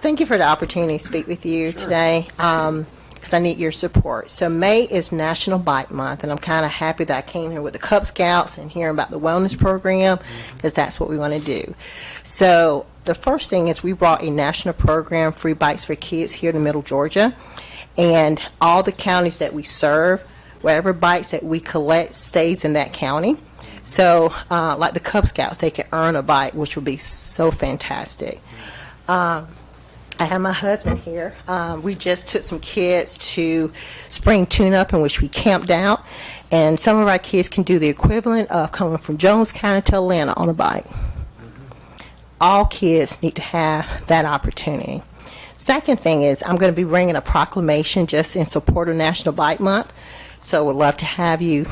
Thank you for the opportunity to speak with you today, because I need your support. So May is National Bike Month, and I'm kind of happy that I came here with the Cub Scouts and hearing about the wellness program, because that's what we want to do. So the first thing is we brought a national program, Free Bikes for Kids, here to Middle Georgia, and all the counties that we serve, whatever bikes that we collect stays in that county. So, like the Cub Scouts, they can earn a bike, which would be so fantastic. I I have my husband here. We just took some kids to spring tune-up in which we camped out, and some of our kids can do the equivalent of coming from Jones County to Atlanta on a bike. All kids need to have that opportunity. Second thing is I'm going to be bringing a proclamation just in support of National Bike Month, so we'd love to have you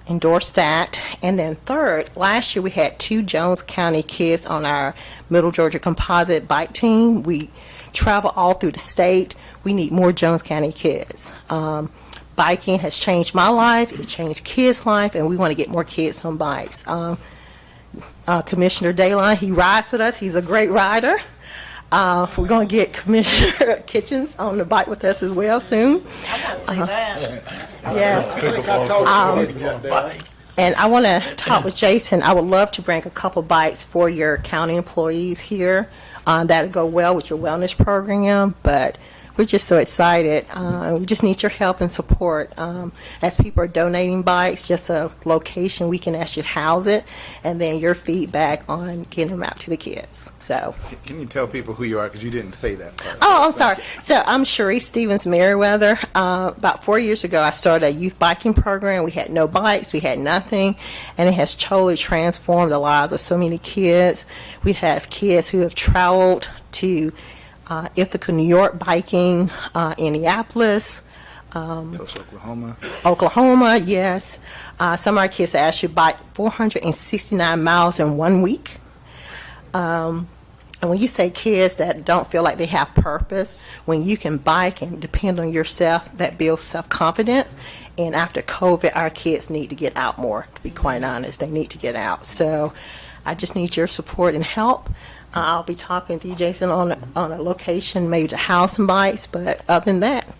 endorse that. And then third, last year we had 2 Jones County kids on our Middle Georgia Composite bike team. We travel all through the state. We need more Jones County kids. Biking has changed my life, it changed kids' life, and we want to get more kids on bikes. Commissioner Daylon, he rides with us. He's a great rider. We're going to get Commissioner Kitchens on the bike with us as well soon. I want to see that. Yes. And I want to talk with Jason. I would love to bring a couple bikes for your county employees here. That'll go well with your wellness program, but we're just so excited. We just need your help and support. As people are donating bikes, just a location we can actually house it, and then your feedback on getting them out to the kids. So. Can you tell people who you are, because you didn't say that part. Oh, I'm sorry. So I'm Cherie Stevens Merriweather. About 4 years ago, I started a youth biking program. We had no bikes, we had nothing, and it has totally transformed the lives of so many kids. We have kids who have traveled to Ithaca, New York, biking, Indianapolis, Tulsa, Oklahoma, yes. Some of our kids actually bike 469 miles in 1 week. And when you say kids that don't feel like they have purpose, when you can bike and depend on yourself, that builds self-confidence. And after COVID, our kids need to get out more, to be quite honest. They need to get out. So I just need your support and help. I'll be talking to you, Jason, on a location, maybe to house some bikes, but other than that,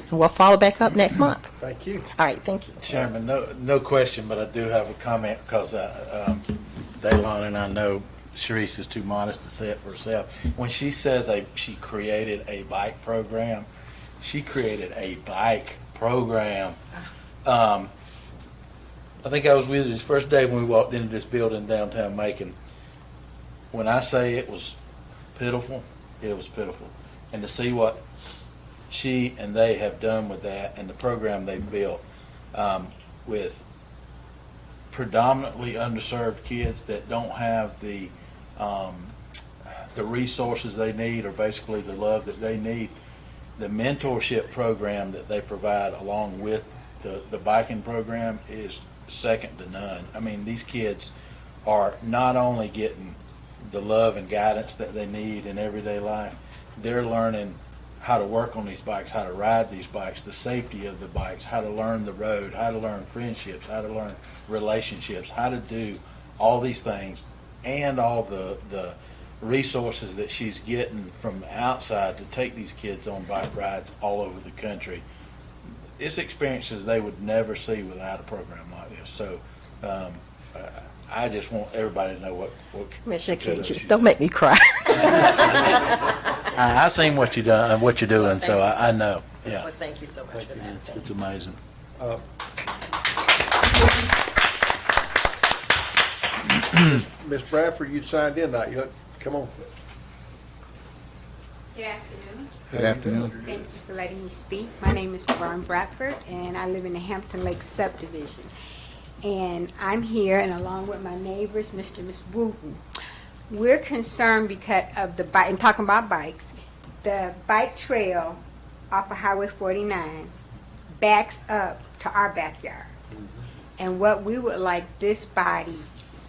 we'll follow back up next month. Thank you. All right, thank you. Chairman, no question, but I do have a comment because Daylon and I know Sharice is too modest to say it for herself. When she says she created a bike program, she created a bike program. I think I was with you the first day when we walked into this building downtown Macon. When I say it was pitiful, it was pitiful. And to see what she and they have done with that and the program they've built with predominantly underserved kids that don't have the resources they need, or basically the love that they need, the mentorship program that they provide along with the biking program is second to none. I mean, these kids are not only getting the love and guidance that they need in everyday life, they're learning how to work on these bikes, how to ride these bikes, the safety of the bikes, how to learn the road, how to learn friendships, how to learn relationships, how to do all these things, and all the resources that she's getting from outside to take these kids on bike rides all over the country. It's experiences they would never see without a program like this. So I just want everybody to know what Commissioner Kitchens, don't make me cry. I seen what you done, what you're doing, so I know. Yeah, Well, thank you so much for that. it's amazing. Ms. Bradford, you signed in tonight. Come on. Good afternoon. Good afternoon. Thank you for letting me speak. My name is Laverne Bradford, and I live in the Hampton Lakes subdivision. And I'm here, and along with my neighbors, Mr. and Ms. Wooten, we're concerned because of the bike, and talking about bikes, the bike trail off of Highway 49 backs up to our backyard. And what we would like this body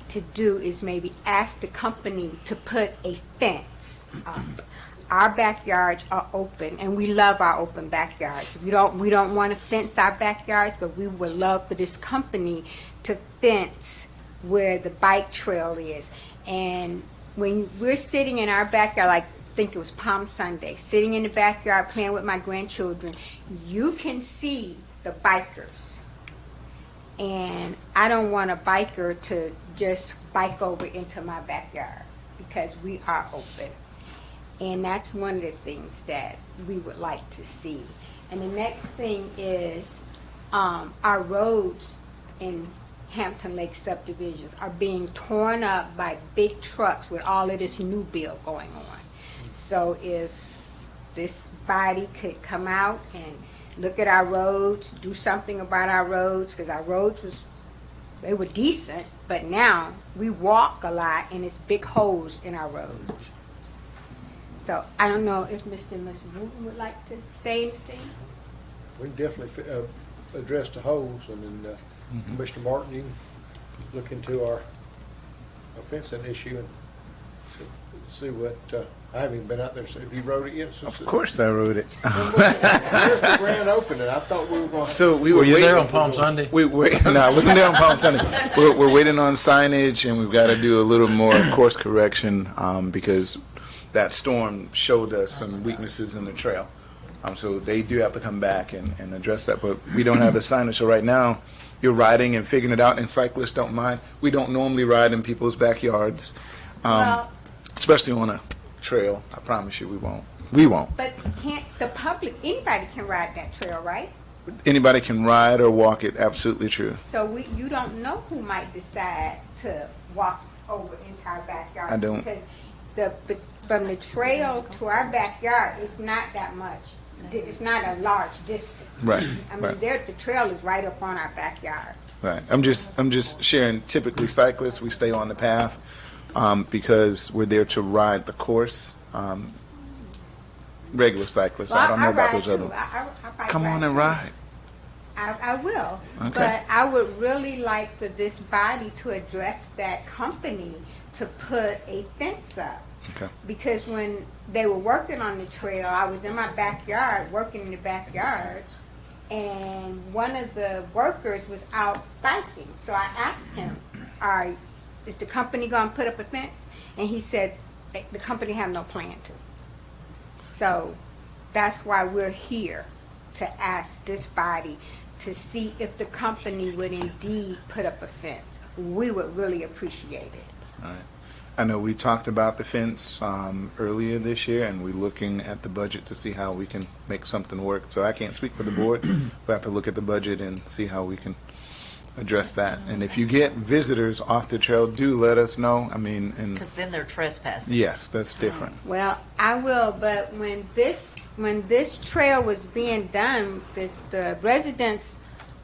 to do is maybe ask the company to put a fence up. Our backyards are open, and we love our open backyards. We don't want to fence our backyards, but we would love for this company to fence where the bike trail is. And when we're sitting in our backyard, like I think it was Palm Sunday, sitting in the backyard playing with my grandchildren, you can see the bikers. And I don't want a biker to just bike over into my backyard because we are open. And that's one of the things that we would like to see. And the next thing is our roads in Hampton Lake subdivisions are being torn up by big trucks with all of this new build going on. So if this body could come out and look at our roads, do something about our roads, because our roads they were decent, but now we walk a lot and it's big holes in our roads. So I don't know if Mr. and Ms. Wooten would like to say anything. We can definitely address the holes, and then Mr. Martin, you can look into our fencing issue and see what, I haven't even been out there, so have you wrote it yet? Of course I wrote it. Where's the grand opening? I thought we were going to. So we Were you there waiting- on Palm Sunday? No, I wasn't there on Palm Sunday. We're waiting on signage, and we've got to do a little more course correction because that storm showed us some weaknesses in the trail. So they do have to come back and address that, but we don't have the signage. So right now, you're riding and figuring it out, and cyclists don't mind. We don't normally ride in people's backyards, especially on a trail. I promise you, we won't. We won't. But can't the public, anybody can ride that trail, right? Anybody can ride or walk it. Absolutely true. So you don't know who might decide to walk over into our backyard. I don't. Because from the trail to our backyard, it's not that much. It's not a large distance. Right. I mean, Right. the trail is right up on our backyard. Right. I'm just sharing. Typically, cyclists, we stay on the path because we're there to ride the course. Regular cyclists, I don't know about those other. Come on and ride. I will. Okay. But I would really like for this body to address that company to put a fence up. Okay. Because when they were working on the trail, I was in my backyard, working in the backyard, and one of the workers was out biking. So I asked him, is the company going to put up a fence? And he said, the company have no plan to. So that's why we're here, to ask this body to see if the company would indeed put up a fence. We would really appreciate it. All right. I know we talked about the fence earlier this year, and we're looking at the budget to see how we can make something work. So I can't speak for the board. We have to look at the budget and see how we can address that. And if you get visitors off the trail, do let us know. I mean, and Because then they're trespassing. yes, that's different. Well, I will, but when this trail was being done, the residents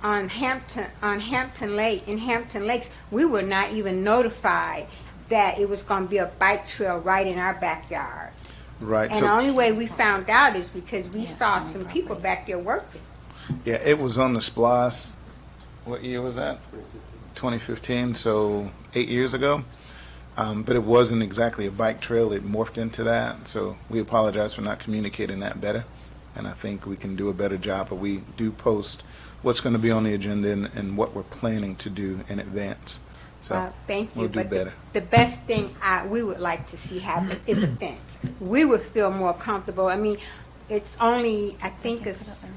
on Hampton Lake, in Hampton Lakes, we were not even notified that it was going to be a bike trail right in our backyard. Right. And the only way we found out is because we saw some people back there working. Yeah, it was on the SPLOS. What year was that? 2015, so 8 years ago. But it wasn't exactly a bike trail. It morphed into that. So we apologize for not communicating that better. And I think we can do a better job. But we do post what's going to be on the agenda and what we're planning to do in advance. So Thank you. we'll do But better. the best thing we would like to see happen is a fence. We would feel more comfortable. I mean, it's only, I think it's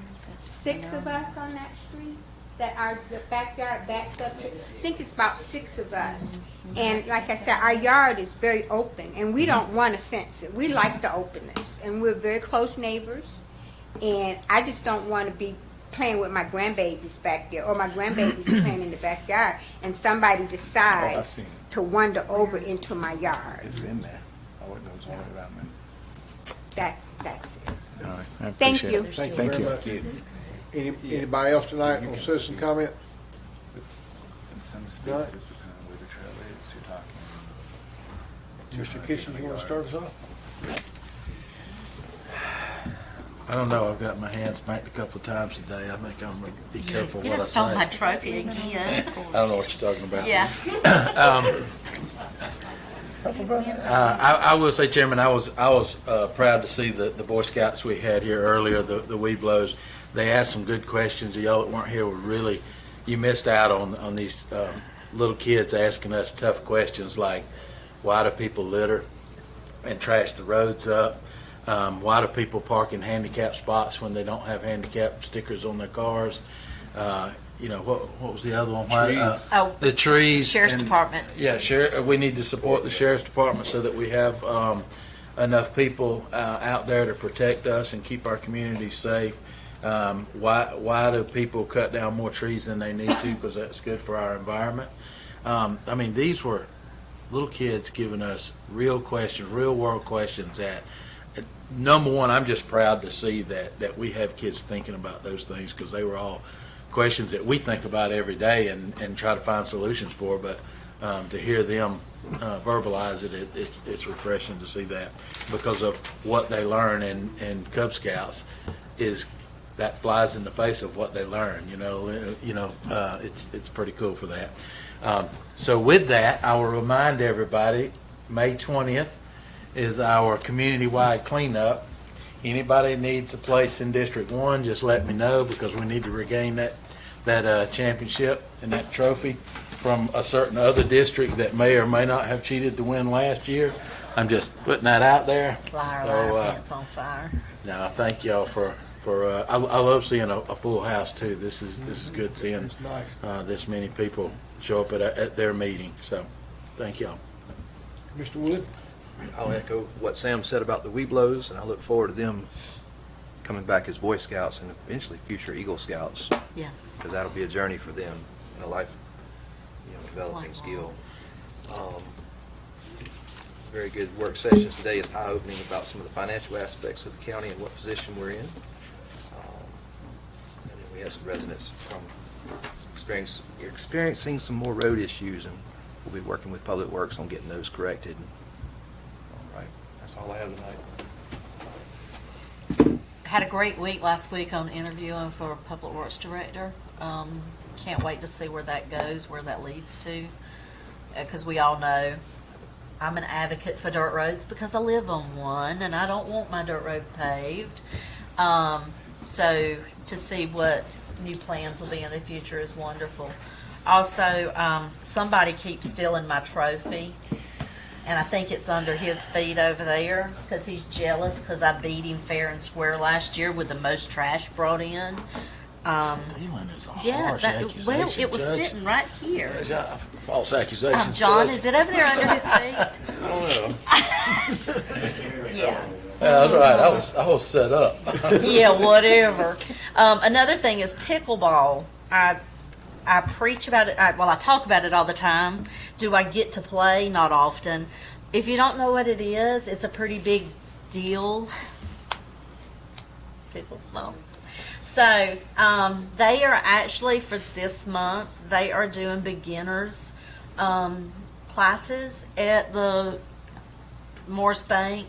6 of us on that street that the backyard backs up to. I think it's about 6 of us. And like I said, our yard is very open, and we don't want to fence it. We like the openness, and we're very close neighbors. And I just don't want to be playing with my grandbabies back there, or my grandbabies playing in the backyard, and somebody decides seen to wander over into my yard. It's in there. I wouldn't know something about that. That's it. All right. I Thank appreciate you. it. Thank you Thank very you. much. Anybody else tonight on citizen comment? In some Right. spaces, depending on where the trail is, you're talking. Mr. Kitchen, you want to start us off? I don't know. I've got my hands smacked a couple of times today. I think I'm going to be careful You what I done stole say. my trophy again. I don't know what you're talking about. Yeah. I will say, Chairman, I was proud to see the Boy Scouts we had here earlier, the Weeblos. They asked some good questions. Y'all that weren't here were really, you missed out on these little kids asking us tough questions like, why do people litter and trash the roads up? Why do people park in handicap spots when they don't have handicap stickers on their cars? What was the other one? Trees. The trees. Sheriff's and- Department. Yeah, we need to support the Sheriff's Department so that we have enough people out there to protect us and keep our communities safe. Why do people cut down more trees than they need to? Because that's good for our environment. I mean, these were little kids giving us real questions, real world questions. Number one, I'm just proud to see that we have kids thinking about those things, because they were all questions that we think about every day and try to find solutions for. But to hear them verbalize it, it's refreshing to see that, because of what they learn in Cub Scouts is that flies in the face of what they learn. It's pretty cool for that. So with that, I will remind everybody, May 20th is our community-wide cleanup. Anybody needs a place in District 1, just let me know, because we need to regain that championship and that trophy from a certain other district that may or may not have cheated to win last year. I'm just putting that out there. Liar, pants on fire. No, thank y'all for I love seeing a full house too. This is good seeing this many people show up at their meeting. So, thank y'all. Mr. Wood? I'll echo what Sam said about the Weeblos, and I look forward to them coming back as Boy Scouts and eventually future Eagle Scouts. Yes. Because that'll be a journey for them in a life, developing skill. Very good work sessions today. Is eye-opening about some of the financial aspects of the county and what position we're in. And then we had some residents from experiencing some more road issues, and we'll be working with Public Works on getting those corrected. All right, that's all I have tonight. Had a great week last week on interviewing for Public Works Director. Can't wait to see where that goes, where that leads to, because we all know I'm an advocate for dirt roads because I live on one and I don't want my dirt road paved. So to see what new plans will be in the future is wonderful. Also, somebody keeps stealing my trophy, and I think it's under his feet over there because he's jealous because I beat him fair and square last year with the most trash brought in. Stealing is a harsh accusation. Well, it was Judge. sitting right here. False accusation. John, Judge. is it over there under his feet? I don't know. Yeah. That's right. I was set up. Yeah, whatever. Another thing is pickleball. I preach about it. I talk about it all the time. Do I get to play? Not often. If you don't know what it is, it's a pretty big deal. Pickleball. So they are actually, for this month, they are doing beginners classes at the Morris Bank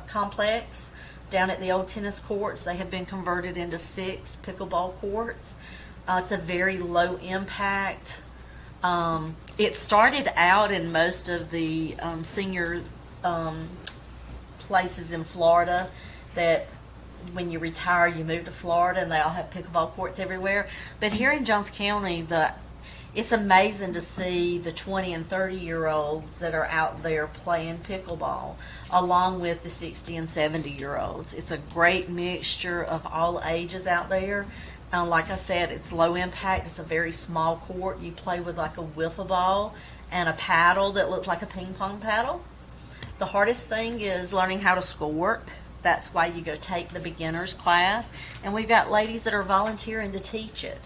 complex down at the old tennis courts. They have been converted into 6 pickleball courts. It's a very low impact. It started out in most of the senior places in Florida that when you retire, you move to Florida, and they all have pickleball courts everywhere. But here in Jones County, it's amazing to see the 20 and 30-year-olds that are out there playing pickleball, along with the 60 and 70-year-olds. It's a great mixture of all ages out there. Like I said, it's low impact. It's a very small court. You play with like a wiffle ball and a paddle that looks like a ping pong paddle. The hardest thing is learning how to score. That's why you go take the beginners class. And we've got ladies that are volunteering to teach it.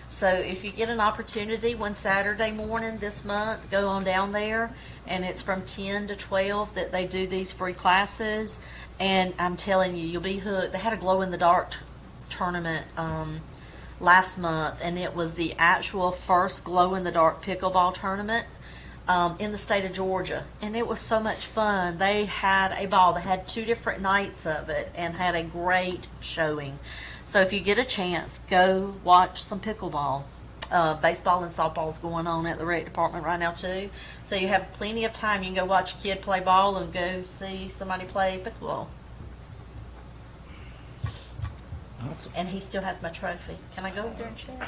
So if you get an opportunity one Saturday morning this month, go on down there. And it's from 10 to 12 that they do these free classes. And I'm telling you, you'll be hooked. They had a glow-in-the-dark tournament last month, and it was the actual first glow-in-the-dark pickleball tournament in the state of Georgia, and it was so much fun. They had a ball. They had 2 different nights of it and had a great showing. So if you get a chance, go watch some pickleball. Baseball and softball is going on at the rec department right now too. So you have plenty of time. You can go watch a kid play ball and go see somebody play pickleball. Awesome. And he still has my trophy. Can I go over there and check?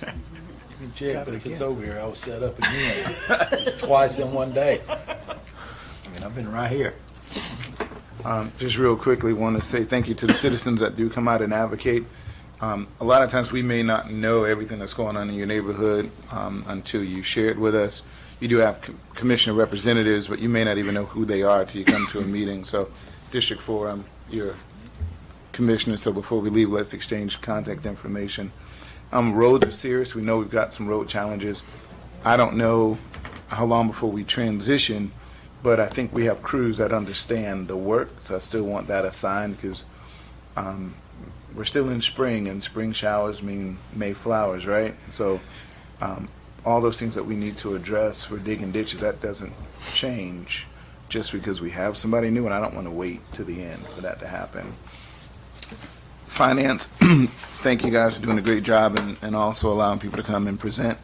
You can check, but if it's over here, I will set up again. Twice in one day. I mean, I've been right here. Just real quickly, want to say thank you to the citizens that do come out and advocate. A lot of times we may not know everything that's going on in your neighborhood until you share it with us. You do have commissioner representatives, but you may not even know who they are until you come to a meeting. So District 4, you're Commissioners, so before we leave, let's exchange contact information. Roads are serious. We know we've got some road challenges. I don't know how long before we transition, but I think we have crews that understand the work, so I still want that assigned because we're still in spring, and spring showers mean May flowers, right? So all those things that we need to address for digging ditches, that doesn't change just because we have somebody new, and I don't want to wait to the end for that to happen. Finance, thank you guys for doing a great job and also allowing people to come and present.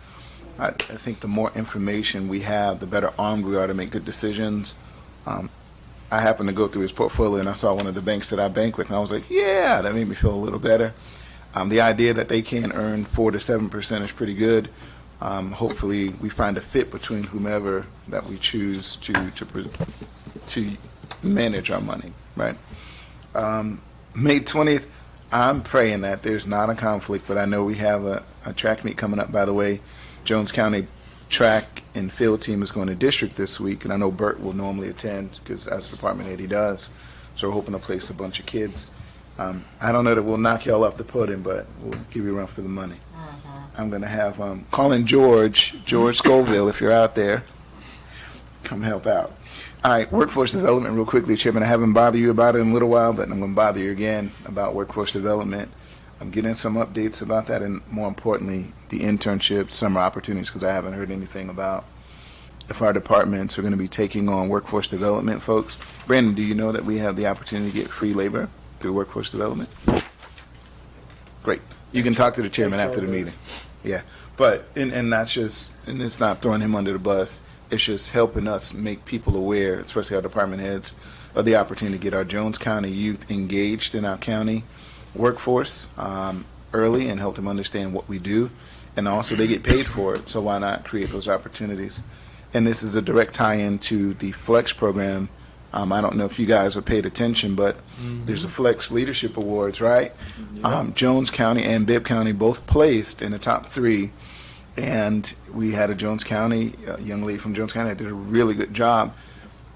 I think the more information we have, the better armed we are to make good decisions. I happened to go through his portfolio and I saw one of the banks that I bank with, and I was like, yeah, that made me feel a little better. The idea that they can earn 4 to 7% is pretty good. Hopefully, we find a fit between whomever that we choose to manage our money, right? May 20th, I'm praying that there's not a conflict, but I know we have a track meet coming up, by the way. Jones County track and field team is going to district this week, and I know Bert will normally attend because as a department head he does. So we're hoping to place a bunch of kids. I don't know that we'll knock y'all off the podium, but we'll give you a run for the money. I'm going to have calling George Scoville, if you're out there, come help out. All right, workforce development real quickly, Chairman. I haven't bothered you about it in a little while, but I'm going to bother you again about workforce development. I'm getting some updates about that, and more importantly, the internships, summer opportunities, because I haven't heard anything about if our departments are going to be taking on workforce development folks. Brandon, do you know that we have the opportunity to get free labor through workforce development? Great. You can talk to the chairman after the meeting. Yeah, but, and that's just, and it's not throwing him under the bus, it's just helping us make people aware, especially our department heads, of the opportunity to get our Jones County youth engaged in our county workforce early and help them understand what we do. And also they get paid for it, so why not create those opportunities? And this is a direct tie-in to the Flex program. I don't know if you guys have paid attention, but there's a Flex Leadership Awards, right? Jones County and Bibb County both placed in the top 3. And we had a Jones County, a young lady from Jones County that did a really good job.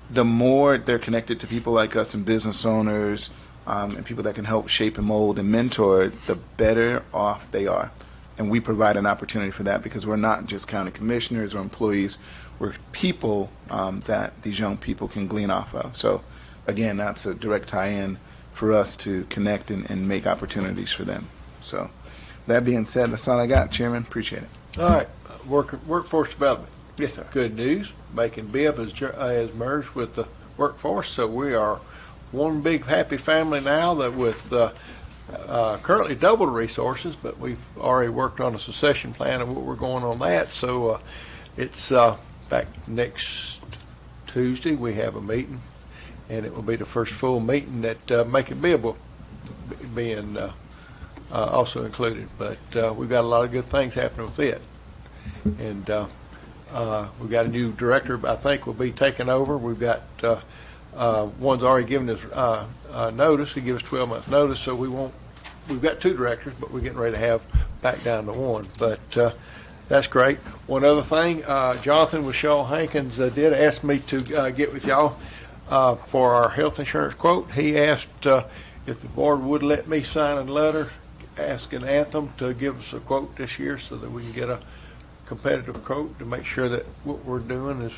The more they're connected to people like us and business owners and people that can help shape and mold and mentor, the better off they are. And we provide an opportunity for that because we're not just county commissioners or employees. We're people that these young people can glean off of. So, again, that's a direct tie-in for us to connect and make opportunities for them. So, that being said, that's all I got, Chairman. Appreciate it. All right, workforce development. Yes, sir. Good news. Macon Bibb has merged with the workforce, so we are one big happy family now that with currently double the resources, but we've already worked on a succession plan of what we're going on that. So it's back next Tuesday we have a meeting, and it will be the first full meeting that Macon Bibb will be in. Also included, but we've got a lot of good things happening with it. And we've got a new director, I think, will be taking over. We've got one's already given us notice. He gives us 12 months notice, so we've got 2 directors, but we're getting ready to have back down to 1. But that's great. One other thing, Jonathan with Shaw Hankins did ask me to get with y'all for our health insurance quote. He asked if the board would let me sign a letter asking Anthem to give us a quote this year so that we can get a competitive quote to make sure that what we're doing is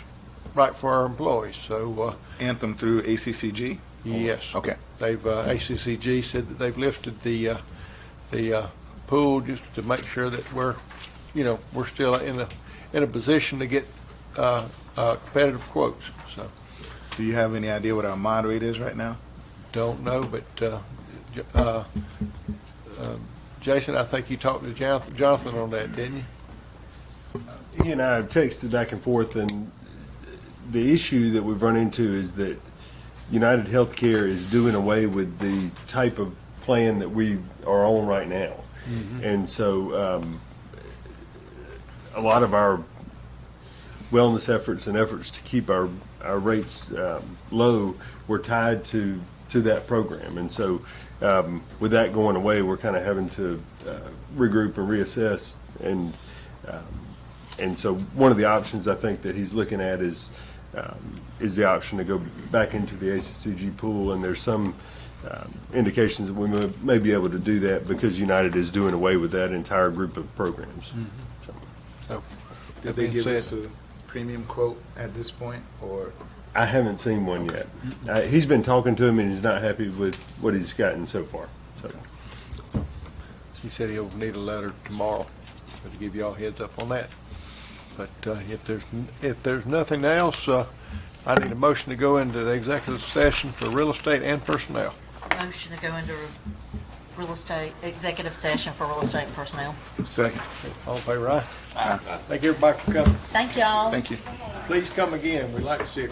right for our employees. So Anthem through ACCG? Yes. Okay. They've ACCG said that they've lifted the pool just to make sure that we're still in a position to get competitive quotes. So. Do you have any idea what our mod rate is right now? Don't know, but Jason, I think you talked to Jonathan on that, didn't you? He and I have texted back and forth, and the issue that we've run into is that United Healthcare is doing away with the type of plan that we are on right now. And so a lot of our wellness efforts and efforts to keep our rates low were tied to that program. And so with that going away, we're kind of having to regroup and reassess. And so one of the options I think that he's looking at is the option to go back into the ACCG pool. And there's some indications that we may be able to do that because United is doing away with that entire group of programs. So, Did they give us a premium quote at this point, or? I haven't seen one yet. He's been talking to him, and he's not happy with what he's gotten so far. So. He said he'll need a letter tomorrow, so to give you all heads up on that. But if there's nothing else, I need a motion to go into the executive session for real estate and personnel. Motion to go into real estate, executive session for real estate and personnel. Second. All in favor, aye? Thank everybody for coming. Thank y'all. Thank you. Please come again. We'd like to see a